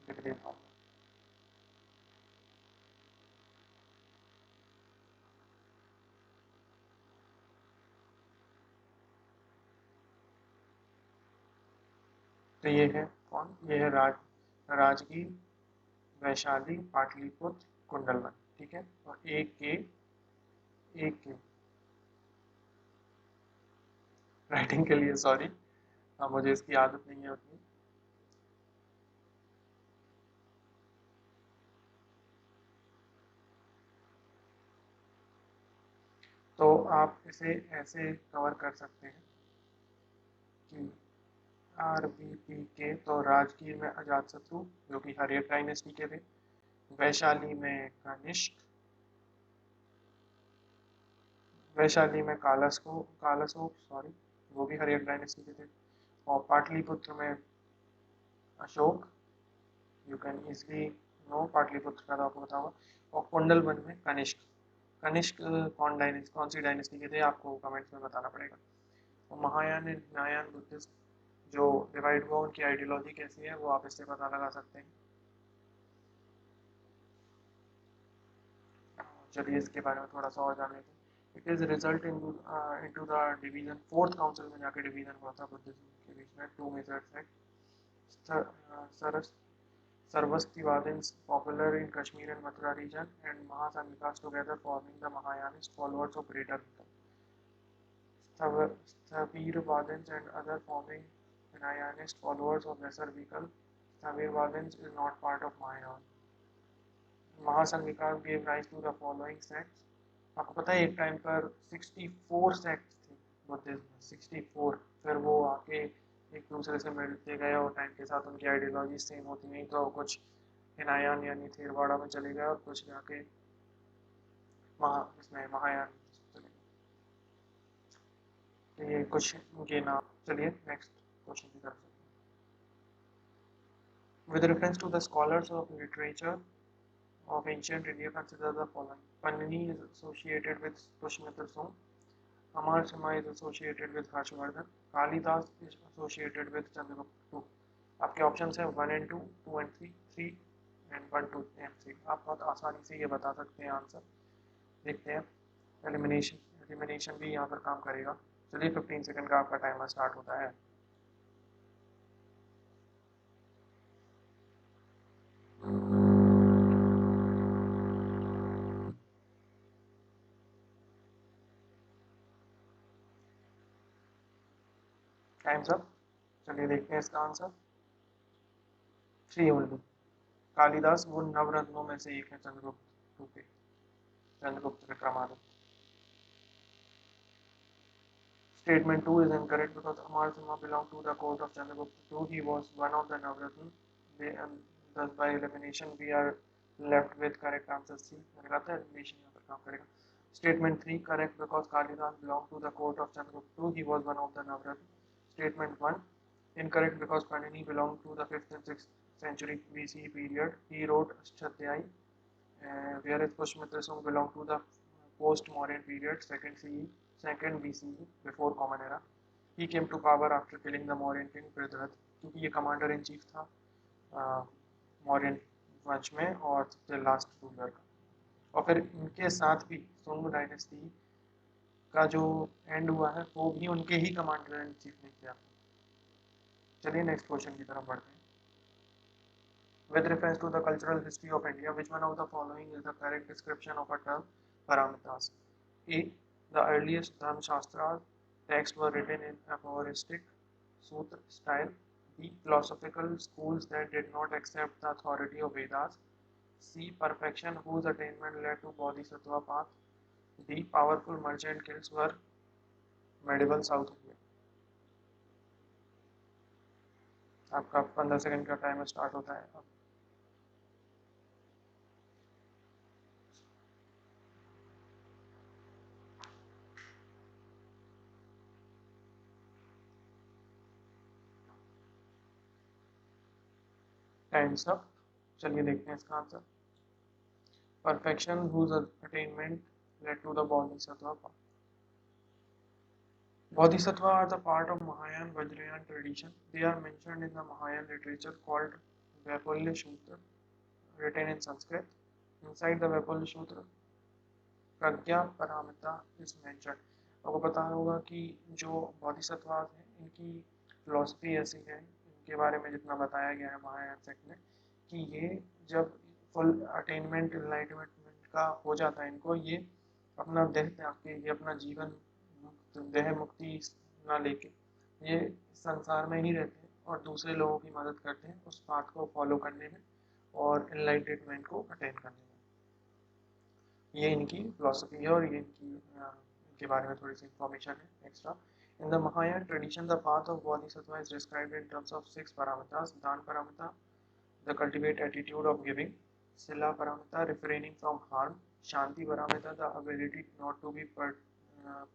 लिख देता हूँ। तो ये है कौन, ये है राजगीर, वैशाली, पाटलिपुत्र, कुंडलवन। ठीक है, और एक के राइटिंग के लिए सॉरी, मुझे इसकी आदत नहीं है उतनी। तो आप इसे ऐसे कवर कर सकते हैं कि RBPK, तो राजगीर में अजातशत्रु जो कि हरियर डायनेस्टी के थे, वैशाली में कनिष्क, वैशाली में कालसोक सॉरी, वो भी हरियर डायनेस्टी के थे, और पाटलिपुत्र में Ashoka, you can easily know Pataliputra का तो आपको पता होगा, और कुंडलवन में कनिष्क। कनिष्क कौन सी डायनेस्टी के थे आपको कमेंट्स में बताना पड़ेगा। और महायान एंड न्यायान बुद्धिस्ट जो डिवाइड हुआ, उनकी आइडियोलॉजी कैसी है वो आप इससे पता लगा सकते हैं। चलिए इसके बारे में थोड़ा सा और जान लेते हैं। It is result into the division, fourth council में जाके डिवीजन हुआ था बुद्धिज्म के बीच में, two major sect, Sarvastivadins popular in Kashmir and Mathura region, and Mahasangikas together forming the Mahayanist followers of Greater Vikal. Sthavirvadins and other forming Hinayanist followers of Lesser Vikal. Sthavirvadins is not part of Mahayana. Mahasangikas gave rise to the following sects. आपको पता है एक टाइम पर 64 सेक्ट्स थे बुद्धिज्म में, 64। फिर वो आके एक दूसरे से मिलते गए और टाइम के साथ उनकी आइडियोलॉजी सेम होती नहीं, तो कुछ हिनायान यानी थेरवाड़ा में चले गए और कुछ जाके इसमें महायान चले गए। तो ये कुछ उनके नाम। चलिए नेक्स्ट क्वेश्चन की तरफ। With reference to the scholars of literature of ancient India, consider the following. Panini is associated with Pushmitra Song. Amar Sima is associated with Harshvardhan. Kalidas is associated with Chandragupta II. आपके ऑप्शन है 1 and 2, 2 and 3, 3 and 1, 2 and 3। आप बहुत आसानी से ये बता सकते हैं आंसर। देखते हैं एलिमिनेशन भी यहाँ पर काम करेगा। चलिए 15 सेकंड का आपका टाइमर स्टार्ट होता है। Times up. चलिए देखते हैं इसका आंसर। 3 ओनली। कालिदास वो नवरत्नों में से एक है, Chandragupta Vikramaditya. Statement 2 is incorrect because Amar Sima belonged to the court of Chandragupta II. He was one of the Navratna. Thus by elimination we are left with correct answer C. मैंने कहा था elimination यहाँ पर काम करेगा। Statement 3 correct because Kalidas belonged to the court of Chandragupta II. He was one of the Navratna. Statement 1 incorrect because Panini belonged to the 5th and 6th century BCE period. He wrote Ashtadhyayi, whereas Pushmitra Singh belonged to the post-Mauryan period, 2nd BCE, before Common Era. He came to power after killing the Mauryan king Prithviraj, क्योंकि ये कमांडर इन चीफ था मौर्यन वंश में और सबसे लास्ट रूलर का। और फिर इनके साथ भी सुंग डायनेस्टी का जो एंड हुआ है वो भी उनके ही कमांडर इन चीफ ने किया। चलिए नेक्स्ट क्वेश्चन की तरफ बढ़ते हैं। With reference to the cultural history of India, which one of the following is the correct description of a term paramitas? A. The earliest Dharma Shastras texts were written in aphoristic sutra style. B. Philosophical schools that did not accept the authority of Vedas. C. Perfection whose attainment led to Bodhisattva path. D. Powerful merchant guilds were medieval South India. आपका 15 सेकंड का टाइमर स्टार्ट होता है अब। Times up. चलिए देखते हैं इसका answer. Perfection whose attainment led to the bodhisattva path. Bodhisattva are the part of Mahayana Vajrayana tradition. They are mentioned in the Mahayana literature called Vaipulya Sutra, written in Sanskrit. Inside the Vaipulya Sutra, Pragya Paramita is mentioned. आपको पता होगा कि जो बोधिसत्व हैं इनकी फिलॉसफी ऐसी है, इनके बारे में जितना बताया गया है महायान सेक्ट में, कि ये जब फुल अटेनमेंट इनलाइटमेंट का हो जाता है इनको, ये अपना देह त्याग के, ये अपना जीवन देह मुक्ति ना लेके ये संसार में ही रहते हैं और दूसरे लोगों की मदद करते हैं उस पाथ को फॉलो करने में और इनलाइटमेंट को अटेन करने में। ये इनकी फिलॉसफी है और ये इनके बारे में थोड़ी सी इंफॉर्मेशन है extra. In the Mahayana tradition the path of bodhisattva is described in terms of 6 paramitas: दान paramita, the cultivate attitude of giving; sila paramita, refraining from harm; shanti paramita, the ability not to be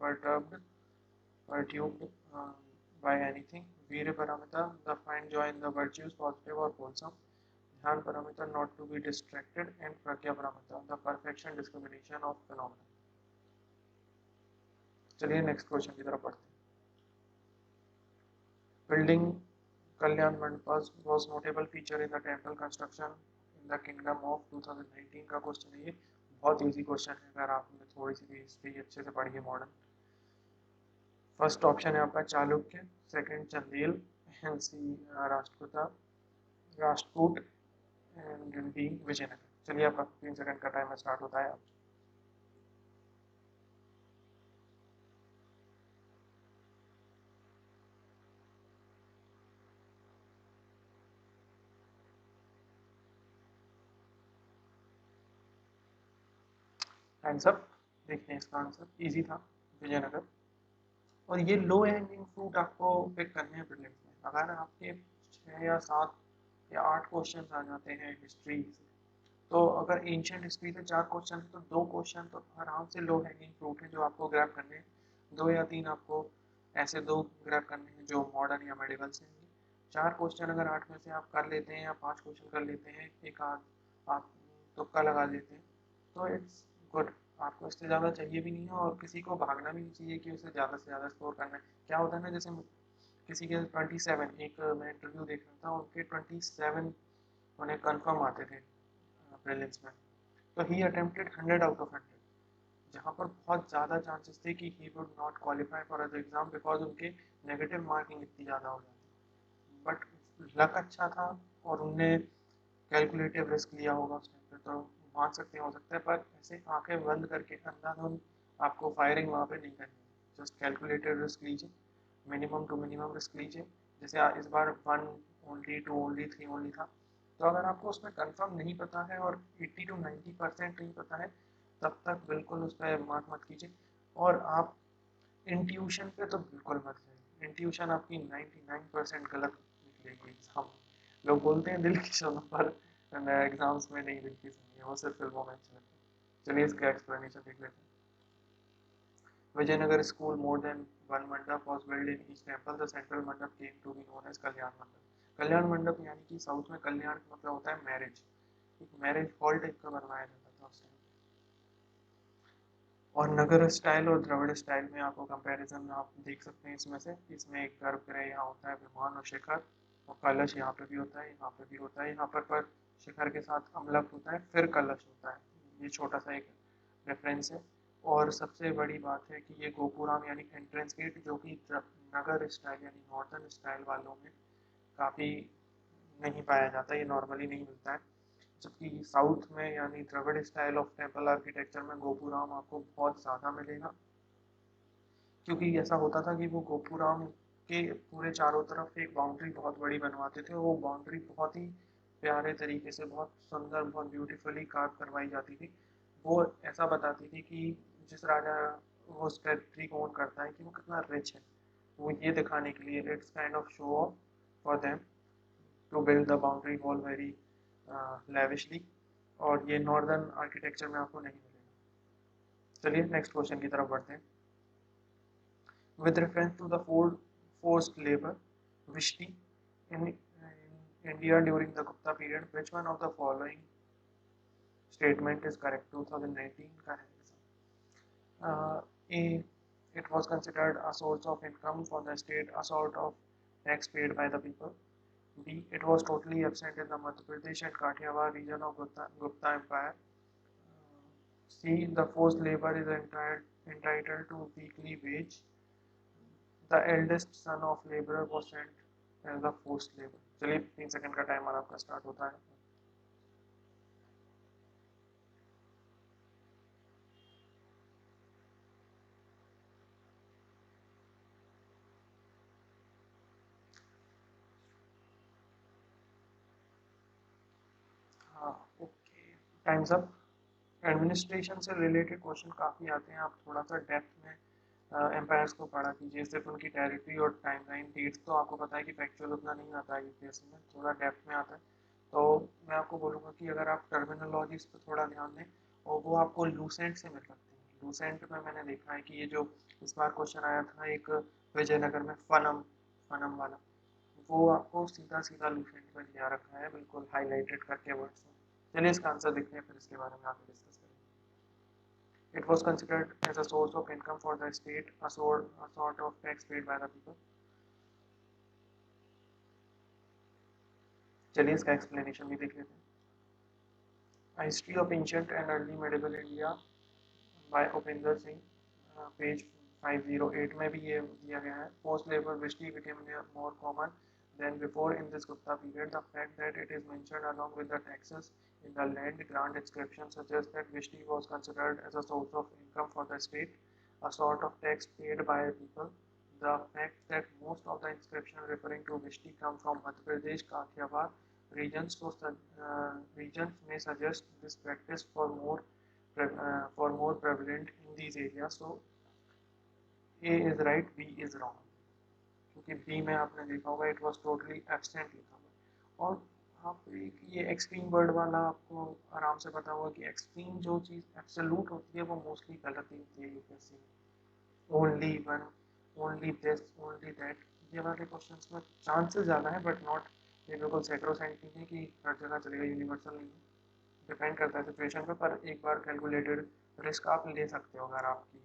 perturbed by anything; veera paramita, the find joy in the virtues, positive or wholesome; ध्यान paramita, not to be distracted; and pragya paramita, the perfection discrimination of phenomena। चलिए नेक्स्ट क्वेश्चन की तरफ पढ़ते हैं। Building Kalyana mandapas was notable feature in the temple construction in the kingdom of 2019 का क्वेश्चन है ये। बहुत इजी क्वेश्चन है अगर आपने थोड़ी सी भी हिस्ट्री अच्छे से पढ़ी है मॉडर्न। फर्स्ट ऑप्शन है आपका Chalukya, second Chandel, and C Rashtrakuta, Rashtrakuta, and D Vijayanagara. चलिए आपका 3 सेकंड का टाइम स्टार्ट होता है। आंसर देखते हैं, इसका आंसर इजी था, विजयनगर। और ये लो हैंगिंग फ्रूट आपको पिक करने हैं प्रीलिम्स में। अगर आपके 6 या 7 या 8 क्वेश्चन आ जाते हैं हिस्ट्री से, तो अगर एंशियंट हिस्ट्री से 4 क्वेश्चन है तो 2 क्वेश्चन तो आराम से लो हैंगिंग फ्रूट है जो आपको ग्रैब करने हैं। 2 या 3 आपको ऐसे 2 ग्रैब करने हैं जो मॉडर्न या मेडिवल से होंगे। 4 क्वेश्चन अगर 8 में से आप कर लेते हैं या 5 क्वेश्चन कर लेते हैं, एक आध आप तुक्का लगा देते हैं, तो इट्स गुड। आपको इससे ज़्यादा चाहिए भी नहीं है और किसी को भागना भी नहीं चाहिए कि उसे ज़्यादा से ज़्यादा स्कोर करना है। क्या होता है ना, जैसे किसी के 27, एक मैं इंटरव्यू देख रहा था, उनके 27 उन्हें कन्फर्म आते थे प्रीलिम्स में, तो ही अटेम्प्टेड 100 आउट ऑफ 100, जहाँ पर बहुत ज़्यादा चांसेस थे कि he would not qualify for other exam because उनके नेगेटिव मार्किंग इतनी ज़्यादा हो जाती। बट लक अच्छा था और उनने कैलकुलेटिव रिस्क लिया होगा उस टाइम पे, तो मान सकते हैं हो सकता है, पर ऐसे आंखें बंद करके अंधाधुंध आपको फायरिंग वहाँ पे नहीं करनी है। जस्ट कैलकुलेटेड रिस्क लीजिए, मिनिमम टू मिनिमम रिस्क लीजिए। जैसे इस बार 1 ओनली, 2 ओनली, 3 ओनली था, तो अगर आपको उसमें कंफर्म नहीं पता है और 80 to 90% नहीं पता है, तब तक बिल्कुल उस पर मार्क मत कीजिए। और आप इंट्यूशन पे तो बिल्कुल मत जाइए, इंट्यूशन आपकी 99% गलत निकलेगी एग्जाम। लोग बोलते हैं दिल की सुनो, पर एग्जाम्स में नहीं दिल की सुनी है, वो सिर्फ फिल्मों में अच्छा लगता है। चलिए इसका एक्सप्लेनेशन देख लेते हैं। Vijayanagar school more than one mandap was built in each temple. The central mandap came to be known as कल्याण मंडप। कल्याण मंडप यानी कि साउथ में कल्याण का मतलब होता है मैरिज, एक मैरिज हॉल टाइप का बनवाया जाता था उस टाइम। और नगर स्टाइल और द्रविड़ स्टाइल में आपको कंपैरिजन आप देख सकते हैं इसमें से। इसमें एक गर्भगृह यहाँ होता है, विमान और शिखर, और कलश यहाँ पे भी होता है, यहाँ पे भी होता है। यहाँ पर शिखर के साथ अमलक होता है, फिर कलश होता है। ये छोटा सा एक रेफरेंस है। और सबसे बड़ी बात है कि ये गोपुराम यानी एंट्रेंस गेट, जो कि नगर स्टाइल यानी नॉर्दर्न स्टाइल वालों में काफ़ी नहीं पाया जाता, ये नॉर्मली नहीं मिलता है। जबकि साउथ में यानी Dravida style of temple architecture में गोपुराम आपको बहुत ज़्यादा मिलेगा, क्योंकि ऐसा होता था कि वो गोपुराम के पूरे चारों तरफ एक बाउंड्री बहुत बड़ी बनवाते थे। वो बाउंड्री बहुत ही प्यारे तरीके से, बहुत सुंदर, बहुत ब्यूटीफुली कार्व करवाई जाती थी। वो ऐसा बताती थी कि जिस राजा वो उस टेरिटरी को ओन करता है कि वो कितना रिच है, वो ये दिखाने के लिए, it's kind of show off for them. To build the boundary wall very lavishly, और ये नॉर्दर्न आर्किटेक्चर में आपको नहीं मिलेगा। चलिए नेक्स्ट क्वेश्चन की तरफ बढ़ते हैं। With reference to the forced labour vishti in India during the Gupta period, which one of the following statement is correct? 2019 का है। A, it was considered a source of income for the state, a sort of tax paid by the people. B, it was totally absent in the Madhya Pradesh and Kathiawar region of Gupta Empire. C, the forced labor is entitled to weekly wage. The eldest son of laborer was sent as a forced labor. चलिए 3 सेकंड का टाइमर आपका स्टार्ट होता है। हाँ ओके, टाइम्स अप। एडमिनिस्ट्रेशन से रिलेटेड क्वेश्चन काफ़ी आते हैं, आप थोड़ा सा डेप्थ में एम्पायर्स को पढ़ा कीजिए, सिर्फ उनकी टेरिटरी और टाइमलाइन डेट्स तो आपको पता है कि फैक्चुअल उतना नहीं आता है यूपीएससी में, थोड़ा डेप्थ में आता है। तो मैं आपको बोलूँगा कि अगर आप टर्मिनोलॉजीज पर थोड़ा ध्यान दें, और वो आपको लूसेंट से मिल सकते हैं। लूसेंट में मैंने देखा है कि ये जो इस बार क्वेश्चन आया था एक विजयनगर में फनम फनम वाला, वो आपको सीधा सीधा लूसेंट में दिया रखा है, बिल्कुल हाईलाइटेड करके वर्ड्स में। चलिए इसका आंसर देखते हैं, फिर इसके बारे में आगे डिस्कस करेंगे। It was considered as a source of income for the state, a sort of tax paid by the people. चलिए इसका एक्सप्लेनेशन भी देख लेते हैं। A History of Ancient and Early Medieval India by Upendra Singh, page 508 में भी ये दिया गया है। Post labor Vishti became more common than before in this Gupta period. The fact that it is mentioned along with the taxes in the land grant inscription suggests that Vishti was considered as a source of income for the state, a sort of tax paid by people. The fact that most of the inscriptions referring to Vishti come from Madhya Pradesh, Kathiawar regions, regions may suggest this practice for more prevalent in these areas. So A is right, B is wrong, क्योंकि B में आपने देखा होगा इट वॉज टोटली एब्सेंट लिखा हुआ। और आप एक ये एक्सट्रीम वर्ड वाला आपको आराम से पता होगा कि एक्सट्रीम जो चीज़ एब्सोल्यूट होती है वो मोस्टली गलत ही होती है यूपीएससी में। Only one, only this, only that, ये वाले क्वेश्चन में चांसेस ज़्यादा है, बट नॉट ये बिल्कुल सेक्रोसेंट नहीं है कि हर जगह चलेगा, यूनिवर्सल नहीं है। डिपेंड करता है सिचुएशन पे, पर एक बार कैलकुलेटेड रिस्क आप ले सकते हो अगर आपकी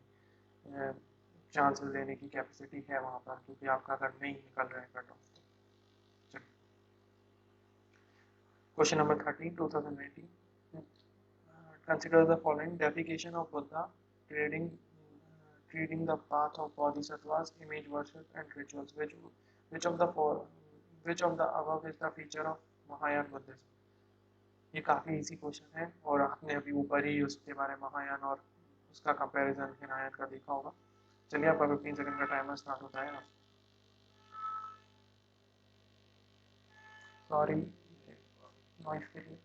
चांसेस लेने की कैपेसिटी है वहाँ पर, क्योंकि आपका अगर नहीं निकल रहा है कट ऑफ तो। चलिए question number 13 2019, consider the following definition of Buddha treating the path of bodhisattvas, image worship and rituals. Which of the which of the above is the feature of Mahayana Buddhism? ये काफ़ी इजी क्वेश्चन है, और आपने अभी ऊपर ही उसके बारे में महायान और उसका कंपैरिजन हिनायन का देखा होगा। चलिए आपका 15 सेकंड का टाइमर स्टार्ट होता है। सॉरी नॉइस के लिए।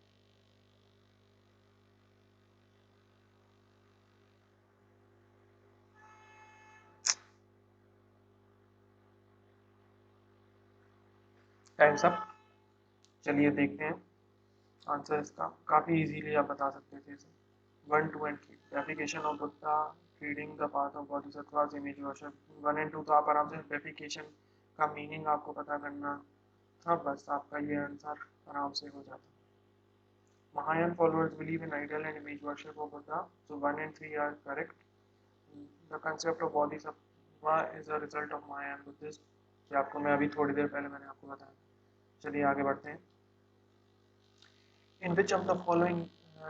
Times up. चलिए देखते हैं आंसर इसका, काफ़ी इजीली आप बता सकते थे इसे। 1, 2 and 3 application of Buddha reading the path of bodhisattvas image worship. 1 and 2 तो आप आराम से डेफिकेशन का मीनिंग आपको पता करना था, बस आपका ये आंसर आराम से हो जाता। Mahayan followers believe in ideal and image worship of Buddha, so 1 and 3 are correct. The concept of bodhisattva is a result of Mahayan Buddhism, जो आपको मैं अभी थोड़ी देर पहले मैंने आपको बताया। चलिए आगे बढ़ते हैं। In which of the following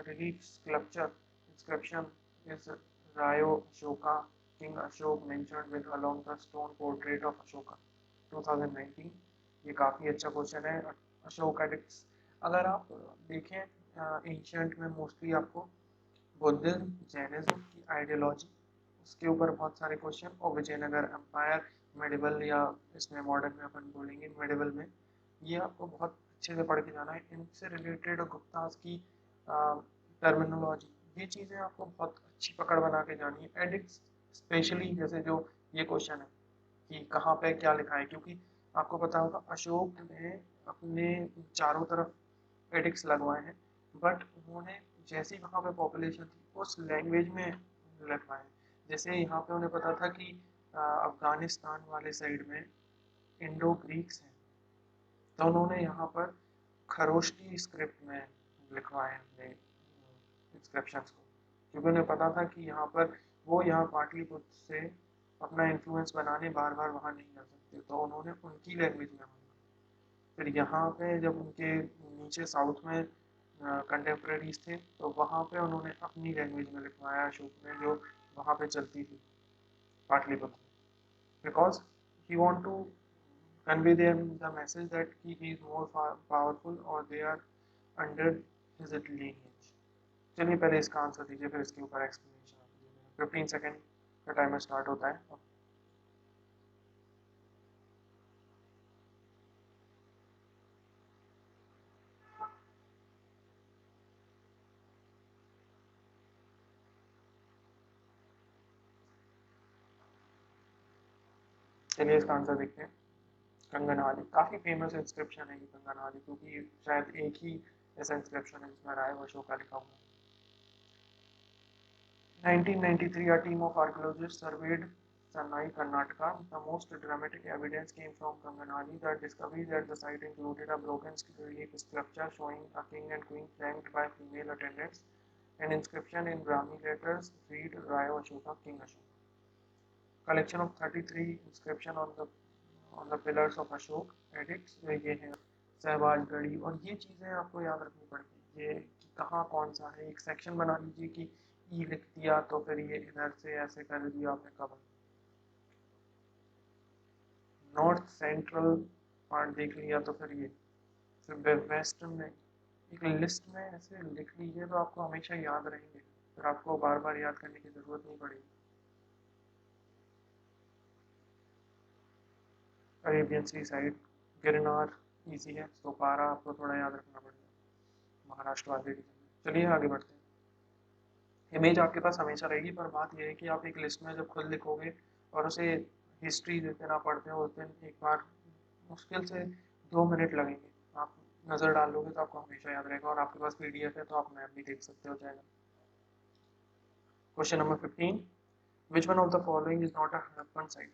relief sculpture inscription is Ryo Ashoka, King Ashok mentioned with along the stone portrait of Ashoka? 2019, ये काफ़ी अच्छा क्वेश्चन है। अशोक एडिक्स, अगर आप देखें एंशियंट में मोस्टली आपको बुद्धिज्म, जैनिज्म की आइडियोलॉजी, उसके ऊपर बहुत सारे क्वेश्चन, और विजयनगर एम्पायर, मेडिवल, या इसमें मॉडर्न में अपन बोलेंगे मेडिवल में, ये आपको बहुत अच्छे से पढ़ के जाना है। इनसे रिलेटेड गुप्तास की टर्मिनोलॉजी, ये चीज़ें आपको बहुत अच्छी पकड़ बना के जानी है। एडिक्स स्पेशली, जैसे जो ये क्वेश्चन है कि कहाँ पे क्या लिखा है, क्योंकि आपको पता होगा अशोक ने अपने चारों तरफ एडिक्ट्स लगवाए हैं, बट उन्होंने जैसी वहाँ पे पॉपुलेशन थी उस लैंग्वेज में लगवाए। जैसे यहाँ पे उन्हें पता था कि अफगानिस्तान वाले साइड में इंडो ग्रीक्स हैं, तो उन्होंने यहाँ पर खरोष्टी स्क्रिप्ट में लिखवाए अपने इंस्क्रिप्शंस को, क्योंकि उन्हें पता था कि यहाँ पर वो यहाँ पाटलिपुत्र से अपना इन्फ्लुएंस बनाने बार बार वहाँ नहीं जा सकते, तो उन्होंने उनकी लैंग्वेज में फिर यहाँ पे जब उनके नीचे साउथ में कंटेम्प्रेरीज थे तो वहाँ पे उन्होंने अपनी लैंग्वेज में लिखवाया अशोक ने, जो वहाँ पे चलती थी Pataliputra, because he want to convey them the message that he is more powerful or they are under his lineage। चलिए पहले इसका आंसर दीजिए, फिर इसके ऊपर एक्सप्लेनेशन आप दीजिए। 15 सेकेंड का टाइमर स्टार्ट होता है अब। चलिए इसका आंसर देखते हैं। कंगनहाली काफ़ी फेमस इंस्क्रिप्शन है ये कंगनहाली, क्योंकि शायद एक ही ऐसा इंस्क्रिप्शन है जिसमें राय वर्षों का लिखा हुआ है। 1993, a team of archaeologists surveyed Chennai, Karnataka. The most dramatic evidence came from Kanganali. The discoveries at the site included a broken relief sculpture showing a king and queen flanked by female attendants. An inscription in Brahmi letters read Raya Ashoka, King Ashoka. Collection of 33 inscription on the pillars of Ashok edicts ये हैं सहबाजगढ़ी, और ये चीज़ें आपको याद रखनी पड़ती है, ये कि कहाँ कौन सा है। एक सेक्शन बना लीजिए कि ई लिख दिया तो फिर ये इधर से ऐसे कर दिया आपने कवर। नॉर्थ सेंट्रल पार्ट देख लिया तो फिर ये, फिर वेस्ट में एक लिस्ट में ऐसे लिख लीजिए तो आपको हमेशा याद रहेंगे, फिर आपको बार बार याद करने की ज़रूरत नहीं पड़ेगी। अरेबियन सी साइड, गिरनार ईजी है, सोपारा आपको थोड़ा याद रखना पड़ेगा महाराष्ट्र वाले रीजन में। चलिए आगे बढ़ते हैं। इमेज आपके पास हमेशा रहेगी, पर बात यह है कि आप एक लिस्ट में जब खुद लिखोगे और उसे हिस्ट्री जिस दिन आप पढ़ते हो उस दिन एक बार मुश्किल से 2 मिनट लगेंगे, आप नज़र डाल लोगे तो आपको हमेशा याद रहेगा, और आपके पास PDF है तो आप मैप भी देख सकते हो चाहेगा। Question number 15, which one of the following is not a Harappan site?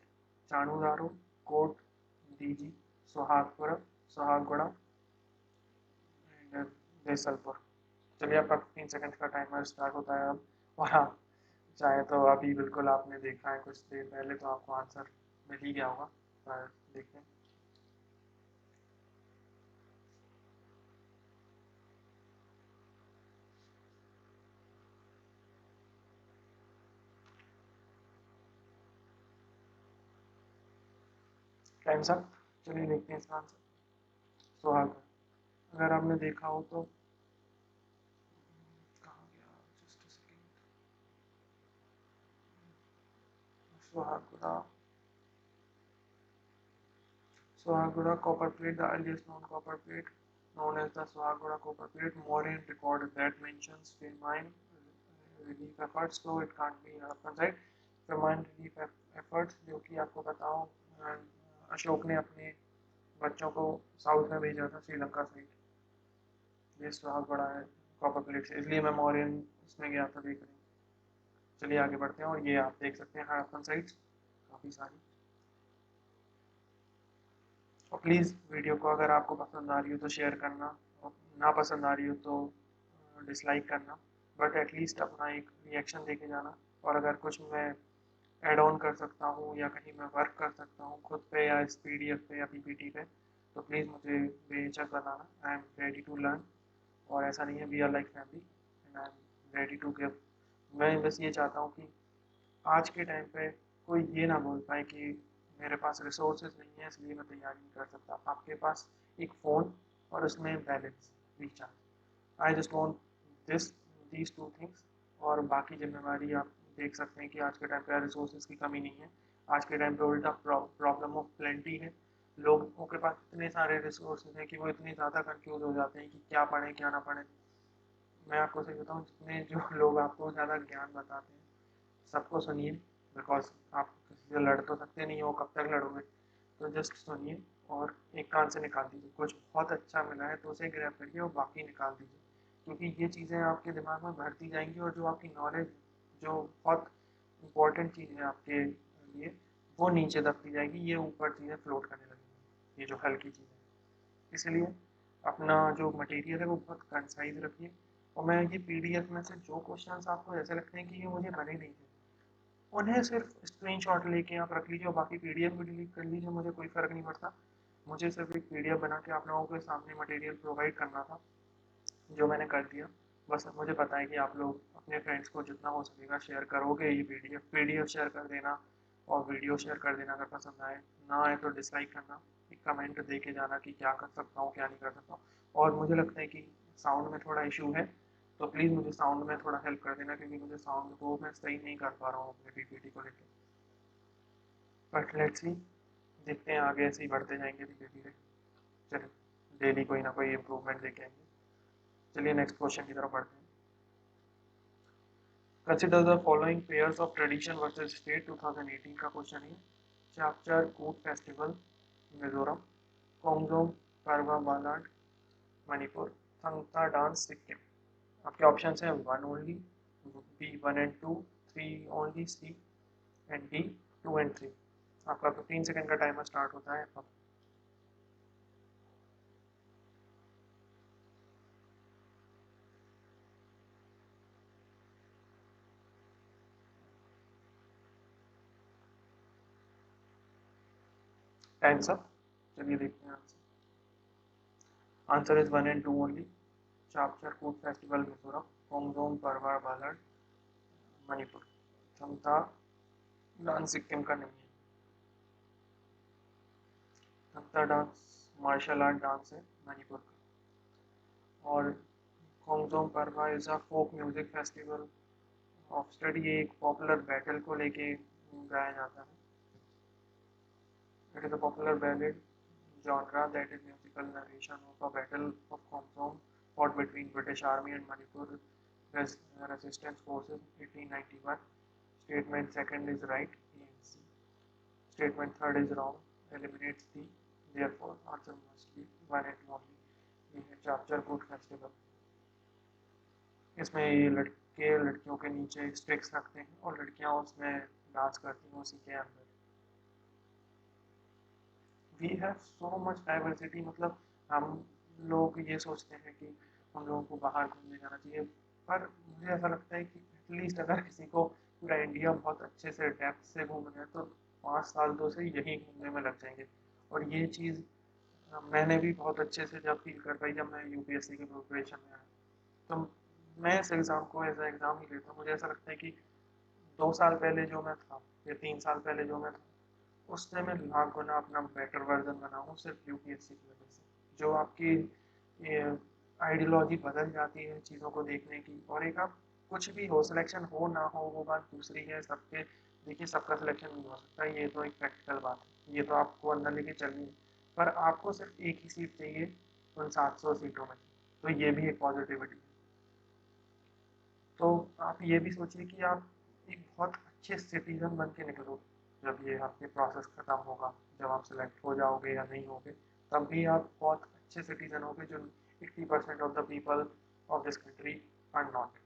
Chanhudaro, Kot Diji, Sohagpur, Sohagura and Jaisalpur. चलिए आपका 15 सेकंड का टाइमर स्टार्ट होता है अब, और आप चाहे तो अभी बिल्कुल आपने देखा है कुछ देर पहले तो आपको आंसर मिल ही गया होगा, पर देखते हैं। टाइम सब, चलिए देखते हैं इसका आंसर सुहागपुर। अगर आपने देखा हो तो कहाँ गया, just a second, Suhagpura, Sohagura copper plate, the earliest known copper plate, known as the Sohagura copper plate. Mauryan record that mentions famine relief efforts, so it can't be Harappan site. Famine relief efforts जो कि आपको बताऊं, अशोक ने अपने बच्चों को साउथ में भेजा था श्रीलंका साइड, ये सोहागुड़ा है कॉपर प्लेट से, इसलिए मैं मौर्यन इसमें गया था देखने। चलिए आगे बढ़ते हैं, और ये आप देख सकते हैं हड़प्पन साइट्स काफ़ी सारी। और प्लीज़ वीडियो को अगर आपको पसंद आ रही हो तो शेयर करना, और ना पसंद आ रही हो तो डिसलाइक करना, बट एटलीस्ट अपना एक रिएक्शन देके जाना। और अगर कुछ मैं ऐड ऑन कर सकता हूँ या कहीं मैं वर्क कर सकता हूँ खुद पे या इस PDF पे या PPT पे, तो प्लीज़ मुझे बेझिझक बताना। I am ready to learn, और ऐसा नहीं है, we are like family and I am ready to give. मैं बस ये चाहता हूँ कि आज के टाइम पे कोई ये ना बोल पाए कि मेरे पास रिसोर्सेज नहीं है इसलिए मैं तैयारी नहीं कर सकता। आपके पास एक फ़ोन और उसमें balance, recharge, I just want this these two things, और बाकी जिम्मेवारी आप देख सकते हैं कि आज के टाइम पे रिसोर्सेज की कमी नहीं है। आज के टाइम पे उल्टा प्रॉब्लम ऑफ प्लेंटी है। लोगों के पास इतने सारे रिसोर्सेज हैं कि वो इतने ज़्यादा कंफ्यूज हो जाते हैं कि क्या पढ़ें क्या ना पढ़ें। मैं आपको सही बताऊँ, जितने जो लोग आपको ज़्यादा ज्ञान बताते हैं सबको सुनिए, बिकॉज आप किसी से लड़ तो सकते नहीं हो, कब तक लड़ोगे, तो जस्ट सुनिए और एक कान से निकाल दीजिए। कुछ बहुत अच्छा मिला है तो उसे ग्रैब करिए और बाकी निकाल दीजिए, क्योंकि ये चीज़ें आपके दिमाग में भरती जाएंगी और जो आपकी नॉलेज, जो बहुत इंपॉर्टेंट चीज़ है आपके लिए, वो नीचे दबती जाएगी, ये ऊपर चीज़ें फ्लोट करने लगेंगी, ये जो हल्की चीज़ें हैं। इसलिए अपना जो मटेरियल है वो बहुत कंसाइज रखिए। और मैं ये पीडीएफ में से जो क्वेश्चंस आपको ऐसे लगते हैं कि ये मुझे बने नहीं थे, उन्हें सिर्फ स्क्रीनशॉट लेके आप रख लीजिए और बाकी पीडीएफ भी डिलीट कर लीजिए, मुझे कोई फ़र्क नहीं पड़ता। मुझे सिर्फ एक पीडीएफ बना के आप लोगों के सामने मटेरियल प्रोवाइड करना था, जो मैंने कर दिया। बस अब मुझे पता है कि आप लोग अपने फ्रेंड्स को जितना हो सकेगा शेयर करोगे, ये पीडीएफ शेयर कर देना और वीडियो शेयर कर देना अगर पसंद आए। ना आए तो डिसलाइक करना, एक कमेंट दे के जाना कि क्या कर सकता हूँ क्या नहीं कर सकता हूँ। और मुझे लगता है कि साउंड में थोड़ा इशू है, तो प्लीज़ मुझे साउंड में थोड़ा हेल्प कर देना, क्योंकि मुझे साउंड को मैं सही नहीं कर पा रहा हूँ अपने पीपीटी को लेकर। बट लेट्स सी, देखते हैं आगे ऐसे ही बढ़ते जाएंगे धीरे धीरे। चलिए, डेली कोई ना कोई इम्प्रूवमेंट देखे आएंगे। चलिए नेक्स्ट क्वेश्चन की तरफ बढ़ते हैं। Consider the following pairs of tradition versus state 2018 का क्वेश्चन है। चापचार कूट फेस्टिवल मिजोरम, कोंगजोम परवा बालाड मणिपुर, संगता डांस सिक्किम। आपके ऑप्शन हैं one only, B one and two, three only, C and D two and three. आपका 15 सेकंड का टाइमर स्टार्ट होता है अब। Times up. चलिए देखते हैं answer. Answer is one and two only. Chapchar Kut festival Mizoram, कोंगजोम परवा बालाड मणिपुर, क्षमता डांस सिक्किम का नहीं है। क्षमता डांस मार्शल आर्ट डांस है मणिपुर का। और Khongjom Parba is a folk music festival of study, ये एक पॉपुलर बैटल को लेके गाया जाता है। It is a popular ballad genre that is musical narration of a battle of Khomsong fought between British Army and Manipur Resistance Forces 1891. Statement second is right, ANC. Statement third is wrong, eliminates the, therefore answer must be one and only. ये है चापचर कूट फेस्टिवल। इसमें ये लड़के लड़कियों के नीचे स्टिक्स रखते हैं और लड़कियां उसमें डांस करती हैं उसी के अंदर। We have so much diversity, मतलब हम लोग ये सोचते हैं कि हम लोगों को बाहर घूमने जाना चाहिए, पर मुझे ऐसा लगता है कि एटलीस्ट अगर किसी को पूरा इंडिया बहुत अच्छे से डेप्थ से घूमना है तो 5 साल तो से यहीं घूमने में लग जाएंगे। और ये चीज़ मैंने भी बहुत अच्छे से जब फील कर पाई जब मैं यूपीएससी की प्रिपरेशन में आया। तो मैं इस एग्ज़ाम को एज एग्ज़ाम ही लेता हूँ। मुझे ऐसा लगता है कि 2 साल पहले जो मैं था या 3 साल पहले जो मैं था, उससे मैं लाख गुना अपना बेटर वर्जन बनाऊँ सिर्फ यूपीएससी की वजह से। जो आपकी आइडियोलॉजी बदल जाती है चीज़ों को देखने की। और एक आप कुछ भी हो, सिलेक्शन हो ना हो वो बात दूसरी है। सबके देखिए सबका सिलेक्शन नहीं हो सकता, ये तो एक प्रैक्टिकल बात है, ये तो आपको अंदर लेके चलनी है। पर आपको सिर्फ एक ही सीट चाहिए उन 700 सीटों में, तो ये भी एक पॉजिटिविटी है। तो आप ये भी सोचिए कि आप एक बहुत अच्छे सिटीजन बन के निकलो जब ये आपके प्रोसेस ख़त्म होगा। जब आप सिलेक्ट हो जाओगे या नहीं होगे, तब भी आप बहुत अच्छे सिटीजन होगे, जो 80% of the people of this country are not.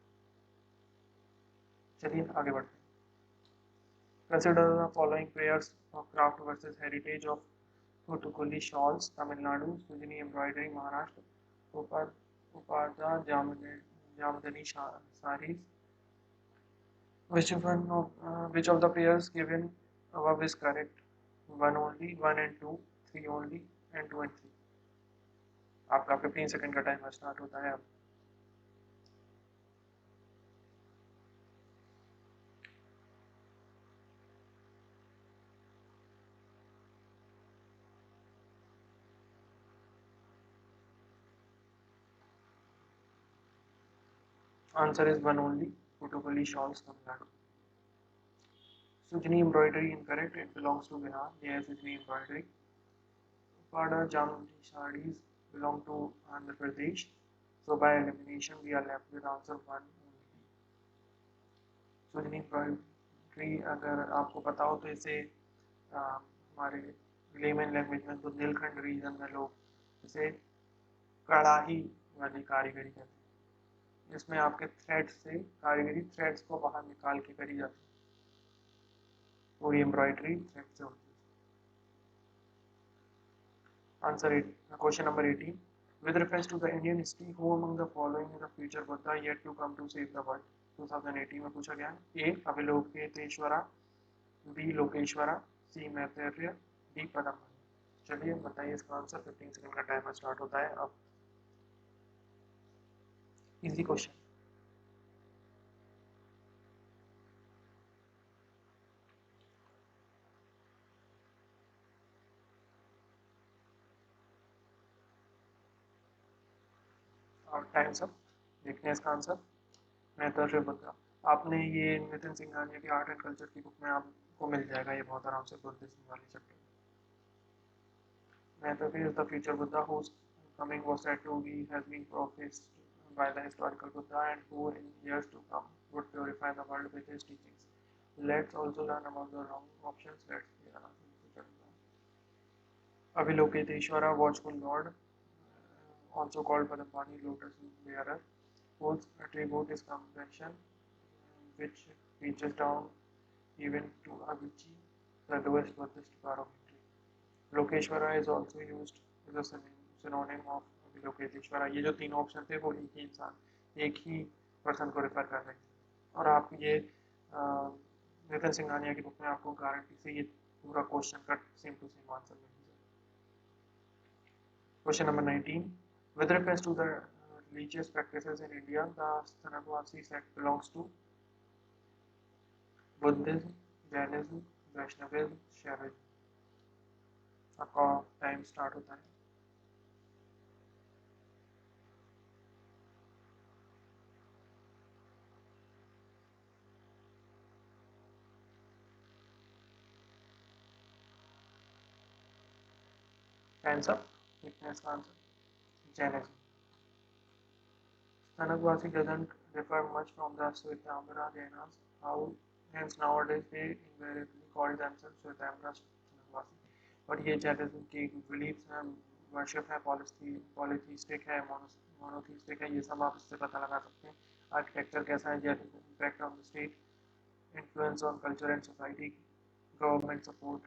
चलिए आगे बढ़ते हैं। Consider the following pairs of craft versus heritage of Thoothukudi shawls Tamil Nadu, Sujni embroidery Maharashtra, Uppada Jamdani saris. Which of the pairs given above is correct? One only, one and two, three only, and two and three. आपका 15 सेकंड का टाइमर स्टार्ट होता है अब। Answer is one only, Puthukkuli shawls Tamil Nadu. Sujni embroidery incorrect, it belongs to Bihar. Yes, Sujni embroidery. Pada Jamuni sarees belong to Andhra Pradesh. So by elimination we are left with answer one only. Sujani embroidery अगर आपको पता हो तो इसे हमारे लेमन लैंग्वेज में बुंदेलखंड रीजन में लोग इसे कढ़ाई वाली कारीगरी कहते हैं। इसमें आपके थ्रेड से कारीगरी थ्रेड्स को बाहर निकाल के करी जाती है, पूरी एम्ब्रॉयडरी थ्रेड से होती है। Answer question number 18, with reference to the Indian history, who among the following is a future Buddha yet to come to save the world? 2018 में पूछा गया है। ए अविलोकितेश्वरा, बी लोकेश्वरा, सी मैत्रेय, डी पदम। चलिए बताइए इसका आंसर। 15 सेकंड का टाइमर स्टार्ट होता है अब। Easy question. और टाइम सब देखते हैं इसका आंसर। मैत्रेय बुद्धा। आपने ये नितिन सिंघानिया की आर्ट एंड कल्चर की बुक में आपको मिल जाएगा, ये बहुत आराम से बुद्धिज्म वाली chapter. Matthew is the future Buddha whose coming was said to be has been professed by the historical Buddha and who in years to come would purify the world with his teachings. Let's also learn about the wrong options. Let's hear our future Buddha. Avilokiteshvara, watchful Lord, also called Padmapani, lotus bearer, whose attribute is compassion, which reaches down even to Avicii, the lowest Buddhist barometry. Lokeshvara is also used as a synonym of Avalokiteshvara. ये जो तीनों ऑप्शन थे वो एक ही इंसान, एक ही पर्सन को रेफर कर रहे थे। और आप ये नितिन सिंघानिया की बुक में आपको गारंटी से ये पूरा क्वेश्चन का सेम टू सेम आंसर मिल जाएगा। Question number 19, with reference to the religious practices in India, the Stanagvasi sect belongs to Buddhism, Jainism, Vaishnavism, Shaivism। आपका टाइम स्टार्ट होता है। आंसर देखते हैं इसका answer. Jainism. Stanagvasi doesn't differ much from the Shvetambara Jainas, how hence nowadays they invariably call themselves Shvetambara Stanagvasi। but ये जैनिज्म की बिलीफ्स हैं, वर्शिप है, पॉलीथीस्टिक है, मोनोथीस्टिक है, ये सब आप इससे पता लगा सकते हैं। आर्किटेक्चर कैसा है, Jainism impact on the state, influence on culture and society, government support,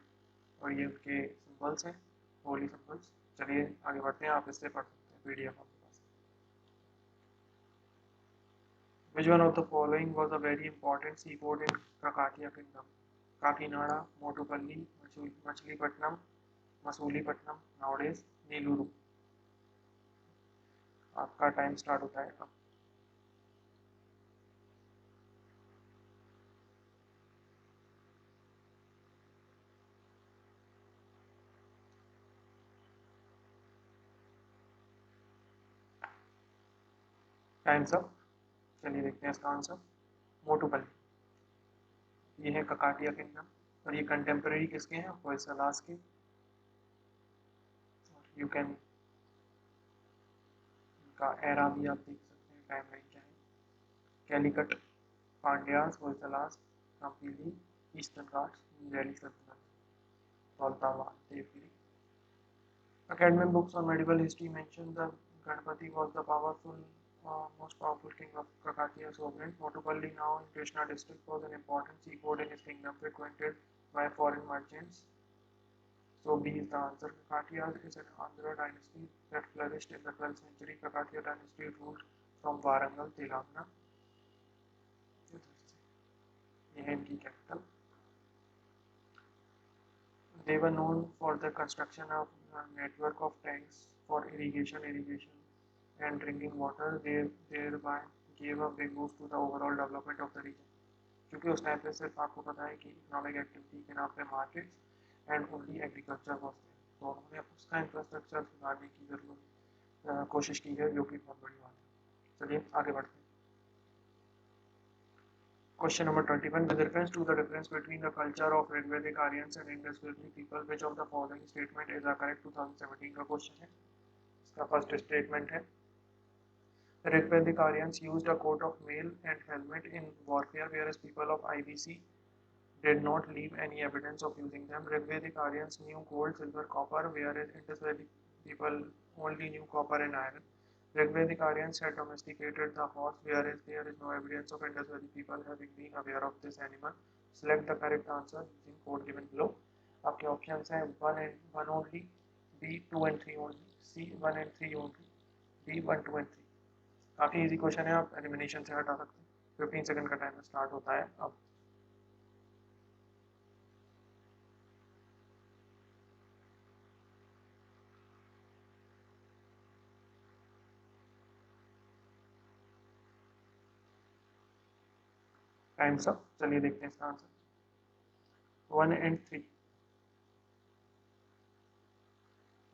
और ये उनके सिंबल्स हैं, होली सिंबल्स। चलिए आगे बढ़ते हैं, आप इससे पढ़ सकते हैं पीडीएफ आपके पास। Which one of the following was a very important seaport in Kakatiya Kingdom? Kakinada, Motupalli, Machilipatnam, Masulipatam, nowadays Niluru। आपका टाइम स्टार्ट होता है अब। Times up. चलिए देखते हैं इसका आंसर। मोटुपल्ली, ये है ककाटिया किंगडम, और ये कंटेम्प्रेरी किसके हैं, होयसलास के। यू कैन का एरा भी आप देख सकते हैं, टाइम लाइन क्या है। कैलिकट, पांड्यास, होयसलास, कंपीली, ईस्टर्न घाट्स, दिल्ली सल्तनत, Daulatabad, Devgiri. Academic books on medieval history mention the Ganpati was the most powerful king of Kakatiya sovereign. Motupalli, now in Krishna district, was an important seaport in his kingdom, frequented by foreign merchants. So B is the answer. Kakatiya is an Andhra dynasty that flourished in the 12th century. Kakatiya dynasty ruled from Warangal, Telangana. ये है इनकी capital. They were known for the construction of a network of tanks for irrigation and drinking water. They thereby gave a big boost to the overall development of the region. क्योंकि उस टाइम पे सिर्फ आपको पता है कि इकोनॉमिक एक्टिविटी के नाम पे markets and only agriculture was there, तो उन्होंने उसका इंफ्रास्ट्रक्चर सुधारने की जरूरत कोशिश की है, जो कि बहुत बड़ी बात है। चलिए आगे बढ़ते हैं। Question number 21. With reference to the difference between the culture of Rigvedic Aryans and Indus Valley people, which of the following statement is a correct? 2017 का क्वेश्चन है। इसका फर्स्ट स्टेटमेंट है, Rigvedic Aryans used a coat of mail and helmet in warfare, whereas people of IBC did not leave any evidence of using them. Rigvedic Aryans knew gold, silver, copper, whereas Indus Valley people only knew copper and iron. Rigvedic Aryans had domesticated the horse, whereas there is no evidence of Indus Valley people having been aware of this animal. Select the correct answer using code given below. आपके ऑप्शंस हैं 1 only, B 2 and 3 only, C 1 and 3 only, D 1 2 and 3. काफ़ी इजी क्वेश्चन है, आप एलिमिनेशन से हटा सकते हैं। 15 सेकंड का टाइमर स्टार्ट होता है अब। Times up. चलिए देखते हैं इसका आंसर। 1 and 3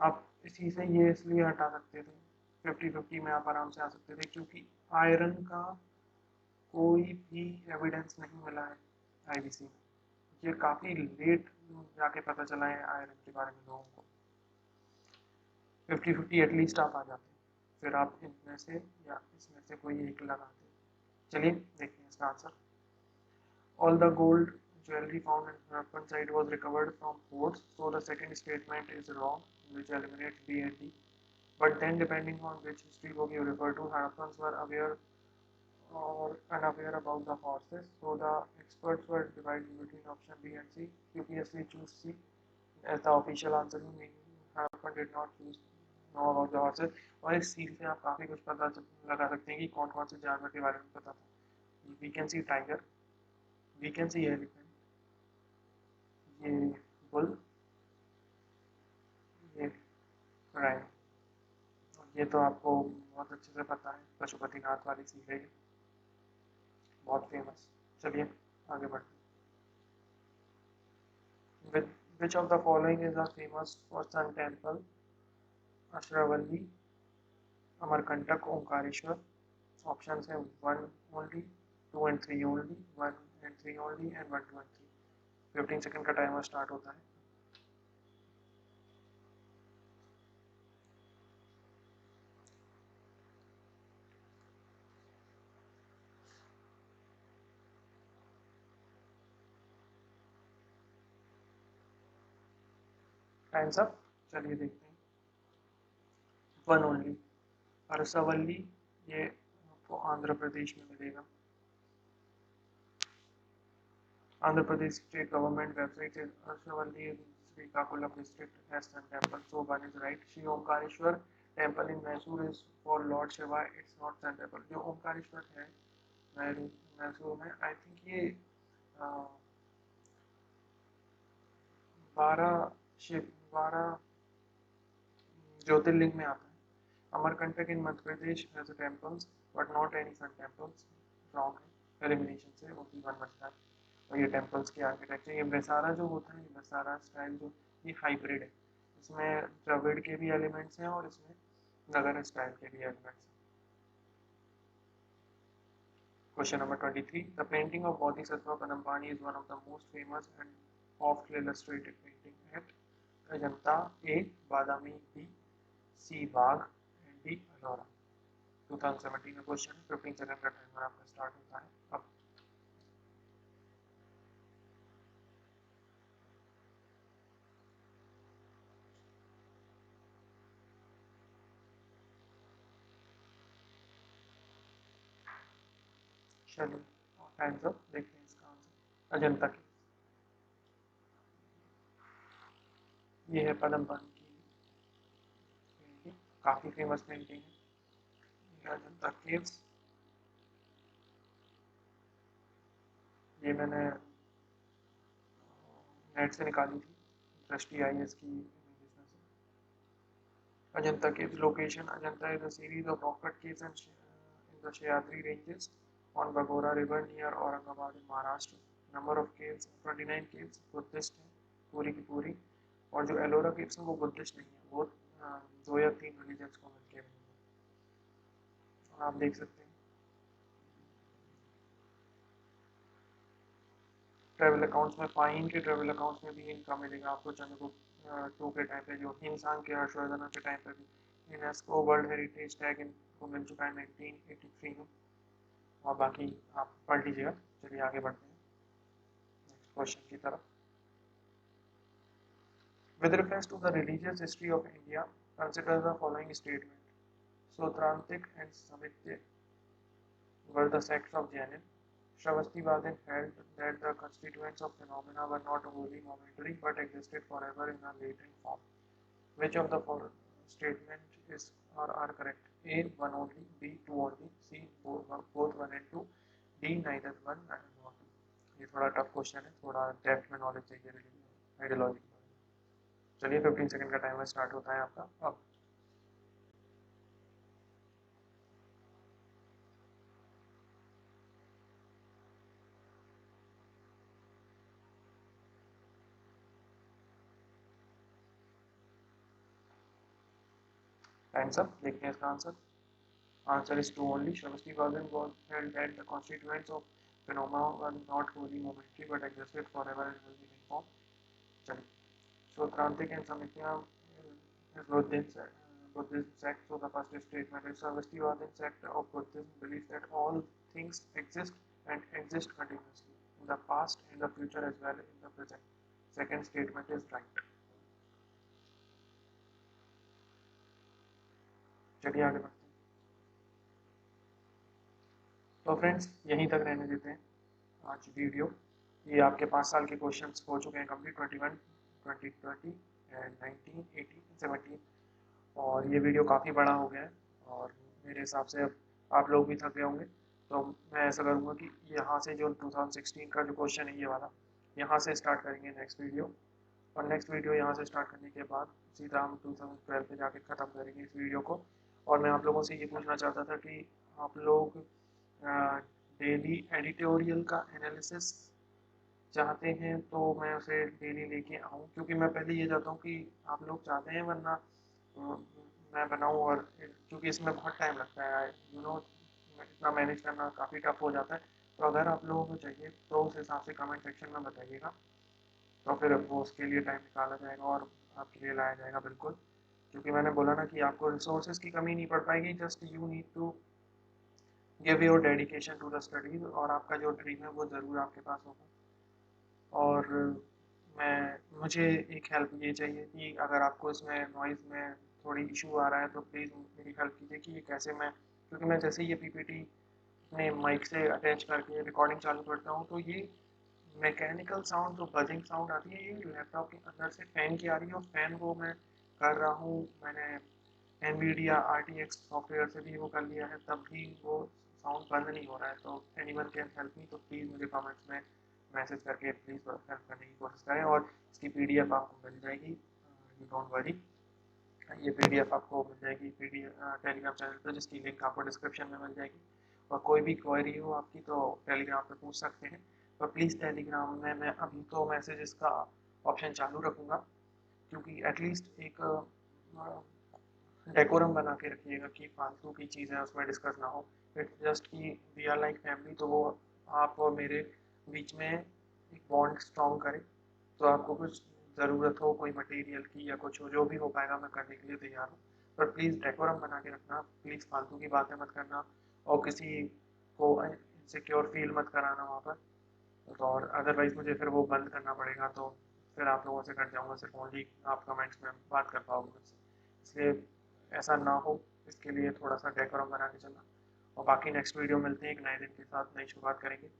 आप इसी से ये इसलिए हटा सकते थे, 50-50 में आप आराम से आ सकते थे, क्योंकि आयरन का कोई भी एविडेंस नहीं मिला है आईबीसी में। ये काफ़ी लेट जाके पता चला है आयरन के बारे में लोगों को। 50-50 एटलीस्ट आप आ जाते, फिर आप इनमें से या इसमें से कोई एक लगाते। चलिए देखते हैं इसका answer. All the gold jewelry found in Harappan site was recovered from forts, so the second statement is wrong, which eliminates B and D. But then, depending on which history book you refer to, Harappans were aware or unaware about the horses, so the experts were divided between option B and C. UPSC choose C as the official answer, meaning Harappan did not know about the horses. और इस सील से आप काफ़ी कुछ पता लगा सकते हैं कि कौन कौन से जानवर के बारे में पता था। We can see tiger, we can see elephant, ये बुल, ये राइन, ये तो आपको बहुत अच्छे से पता है, पशुपतिनाथ वाली सील है, बहुत फेमस। चलिए आगे बढ़ते हैं। Which of the following is a famous for sun temple? Arasavalli, Amarkantak, Omkareshwar. Option है 1 only, 2 and 3 only, 1 and 3 only and 1 2 and 3। 15 second का टाइमर स्टार्ट होता है। Times up. चलिए देखते हैं। 1 only, अरसावली, ये आपको आंध्र प्रदेश में मिलेगा। Andhra Pradesh state government website is Arsavalli in Srikakulam district has sun temple, so 1 is right. Shri Omkareshwar temple in Mysore is for Lord Shiva, it's not sun temple। जो ओमकारेश्वर है मैसूर में, आई थिंक ये 12 ज्योतिर्लिंग में आता है। Amarkantak in Madhya Pradesh has temples but not any sun temples, wrong है, एलिमिनेशन से ओनली 1 बचता है। और ये टेम्पल्स की आर्किटेक्चर, ये वैसारा जो होता है, ये वैसारा स्टाइल जो, ये हाइब्रिड है, इसमें द्रविड़ के भी एलिमेंट्स हैं और इसमें नगर स्टाइल के भी एलिमेंट्स हैं। Question number 23, the painting of Bodhisattva Padmapani is one of the most famous and oft illustrated painting at Ajanta, A Badami, B C Bagh and D Ellora. 2017 में क्वेश्चन। 15 सेकंड का टाइमर आपका स्टार्ट होता है अब। चलिए टाइम्स अप। देखते हैं इसका आंसर। अजंता की, ये है पदमपानी की पेंटिंग, काफ़ी फेमस पेंटिंग है। ये अजंता केव्स, ये मैंने नेट से निकाली थी, दृष्टि IAS की इमेजेस में से। Ajanta caves location, Ajanta is a series of rock caves in the Sahyadri ranges on बगोरा river near Aurangabad in Maharashtra. Number of caves 29 caves Buddhist हैं पूरी की पूरी, और जो एलोरा केव्स हैं वो बुद्धिस्ट नहीं है, वो 2 या 3 रिलीजन्स को मिलकर बनी है। आप देख सकते हैं ट्रैवल अकाउंट्स में, फाइन के ट्रैवल अकाउंट्स में भी इनका मिलेगा आपको। चंद्रगुप्त 2 के टाइम पे, जो हिंसान के हर्षवर्धन के टाइम पे भी यूनेस्को वर्ल्ड हेरिटेज टैग इनको मिल चुका है 1983 में। और बाकी आप पढ़ लीजिएगा। चलिए आगे बढ़ते हैं। क्वेश्चन की तरफ। With reference to the religious history of India, consider the following statement. Sotrantik and Samitya were the sects of Jainism. Shravastivadin held that the constituents of phenomena were not wholly momentary but existed forever in a latent form. Which of the following statements are correct? A. One only, B. Two only, C. Both one and two, D. Neither one nor two. ये थोड़ा टफ क्वेश्चन है, थोड़ा डेप्थ में नॉलेज चाहिए आइडियोलॉजी। चलिए 15 सेकंड का टाइमर स्टार्ट होता है आपका अब। Times up. देखते हैं इसका answer. Answer is two only. Shravastivadin was held that the constituents of phenomena were not wholly momentary but existed forever and will be in form. चलिए, so Krantik and Samkhya is Buddhism sect. So the first statement is Shravastivadin sect of Buddhism believes that all things exist and exist continuously in the past, in the future as well in the present. Second statement is right. चलिए आगे बढ़ते हैं। तो फ्रेंड्स यहीं तक रहने देते हैं आज वीडियो। ये आपके 5 साल के क्वेश्चंस हो चुके हैं कंप्लीट 21, 2020 एंड 19, 18, 17। और ये वीडियो काफ़ी बड़ा हो गया है और मेरे हिसाब से अब आप लोग भी थक गए होंगे। तो मैं ऐसा करूँगा कि यहाँ से जो 2016 का जो क्वेश्चन है ये वाला, यहाँ से स्टार्ट करेंगे नेक्स्ट वीडियो। और नेक्स्ट वीडियो यहाँ से स्टार्ट करने के बाद सीधा हम 2012 पे जाके ख़त्म करेंगे इस वीडियो को। और मैं आप लोगों से ये पूछना चाहता था कि आप लोग डेली एडिटोरियल का एनालिसिस चाहते हैं तो मैं उसे डेली लेके आऊँ, क्योंकि मैं पहले ये चाहता हूँ कि आप लोग चाहते हैं, वरना मैं बनाऊँ। और क्योंकि इसमें बहुत टाइम लगता है, इतना मैनेज करना काफ़ी टफ हो जाता है। तो अगर आप लोगों को चाहिए तो उस हिसाब से कमेंट सेक्शन में बताइएगा, तो फिर वो उसके लिए टाइम निकाला जाएगा और आपके लिए लाया जाएगा बिल्कुल। क्योंकि मैंने बोला ना कि आपको रिसोर्सेज की कमी नहीं पड़ पाएगी, just you need to give your dedication to the studies, और आपका जो ड्रीम है वो ज़रूर आपके पास होगा। और मुझे एक हेल्प ये चाहिए कि अगर आपको इसमें नॉइज़ में थोड़ी इशू आ रहा है तो प्लीज़ मेरी हेल्प कीजिए कि ये कैसे मैं, क्योंकि मैं जैसे ये पीपीटी अपने माइक से अटैच करके रिकॉर्डिंग चालू करता हूँ तो ये मैकेनिकल साउंड, जो बजिंग साउंड आती है, ये लैपटॉप के अंदर से फ़ैन की आ रही है। और फ़ैन को मैं कर रहा हूँ, मैंने NVIDIA RTX सॉफ्टवेयर से भी वो कर लिया है, तब भी वो साउंड बंद नहीं हो रहा है। तो एनीवन कैन हेल्प मी, तो प्लीज़ मुझे कमेंट्स में मैसेज करके प्लीज़ हेल्प करने की कोशिश करें। और इसकी PDF आपको मिल जाएगी, यू डोंट वरी। ये PDF आपको मिल जाएगी टेलीग्राम चैनल पर, जिसकी लिंक आपको डिस्क्रिप्शन में मिल जाएगी। और कोई भी क्वेरी हो आपकी तो टेलीग्राम पे पूछ सकते हैं। पर प्लीज़ टेलीग्राम में मैं अभी तो मैसेजेस का ऑप्शन चालू रखूँगा, क्योंकि एटलीस्ट एक डेकोरम बना के रखिएगा कि फालतू की चीज़ें उसमें डिस्कस ना हो। इट्स जस्ट कि वी आर लाइक फैमिली, तो वो आप और मेरे बीच में एक बॉन्ड स्ट्रॉन्ग करे। तो आपको कुछ ज़रूरत हो कोई मटेरियल की या कुछ हो, जो भी हो पाएगा मैं करने के लिए तैयार हूँ। पर प्लीज़ डेकोरम बना के रखना, प्लीज़ फालतू की बातें मत करना और किसी को इनसिक्योर फील मत कराना वहाँ पर। तो और अदरवाइज़ मुझे फिर वो बंद करना पड़ेगा, तो फिर आप लोगों से कट जाऊँगा, सिर्फ ओनली आप कमेंट्स में बात कर पाओगे मुझसे। इसलिए ऐसा ना हो, इसके लिए थोड़ा सा डेकोरम बना के चलना। और बाकी नेक्स्ट वीडियो मिलते हैं एक नए दिन के साथ, नई शुरुआत करेंगे।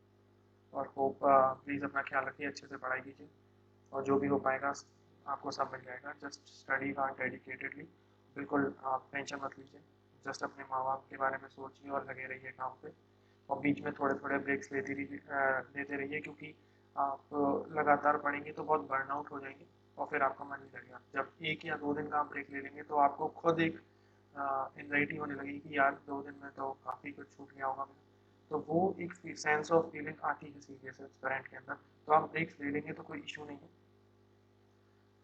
और होप प्लीज़ अपना ख्याल रखिए, अच्छे से पढ़ाई कीजिए और जो भी हो पाएगा आपको सब मिल जाएगा। जस्ट स्टडी हार्ड डेडिकेटेडली, बिल्कुल आप टेंशन मत लीजिए। जस्ट अपने माँ बाप के बारे में सोचिए और लगे रहिए काम पे। और बीच में थोड़े थोड़े ब्रेक्स लेते रहिए, क्योंकि आप लगातार पढ़ेंगे तो बहुत बर्नआउट हो जाएंगे और फिर आपका मन नहीं लगेगा। जब 1 या 2 दिन का आप ब्रेक ले लेंगे तो आपको खुद एक एंग्जाइटी होने लगेगी कि यार 2 दिन में तो काफ़ी कुछ छूट गया होगा मेरा। तो वो एक सेंस ऑफ फीलिंग आती है सीरियस एस्पिरेंट के अंदर। तो आप ब्रेक्स ले लेंगे तो कोई इशू नहीं है।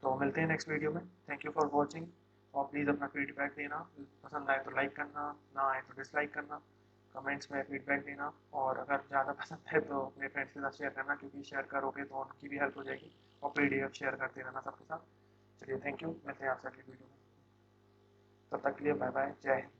तो मिलते हैं नेक्स्ट वीडियो में। Thank you for watching. और प्लीज़ अपना फीडबैक देना, पसंद आए तो लाइक करना, ना आए तो डिसलाइक करना, कमेंट्स में फीडबैक देना। और अगर ज़्यादा पसंद है तो अपने फ्रेंड्स के साथ शेयर करना, क्योंकि शेयर करोगे तो उनकी भी हेल्प हो जाएगी। और PDF शेयर करते रहना सबके साथ। चलिए थैंक यू, मिलते हैं आपसे अगली वीडियो में। तब तक के लिए बाय बाय, जय हिंद।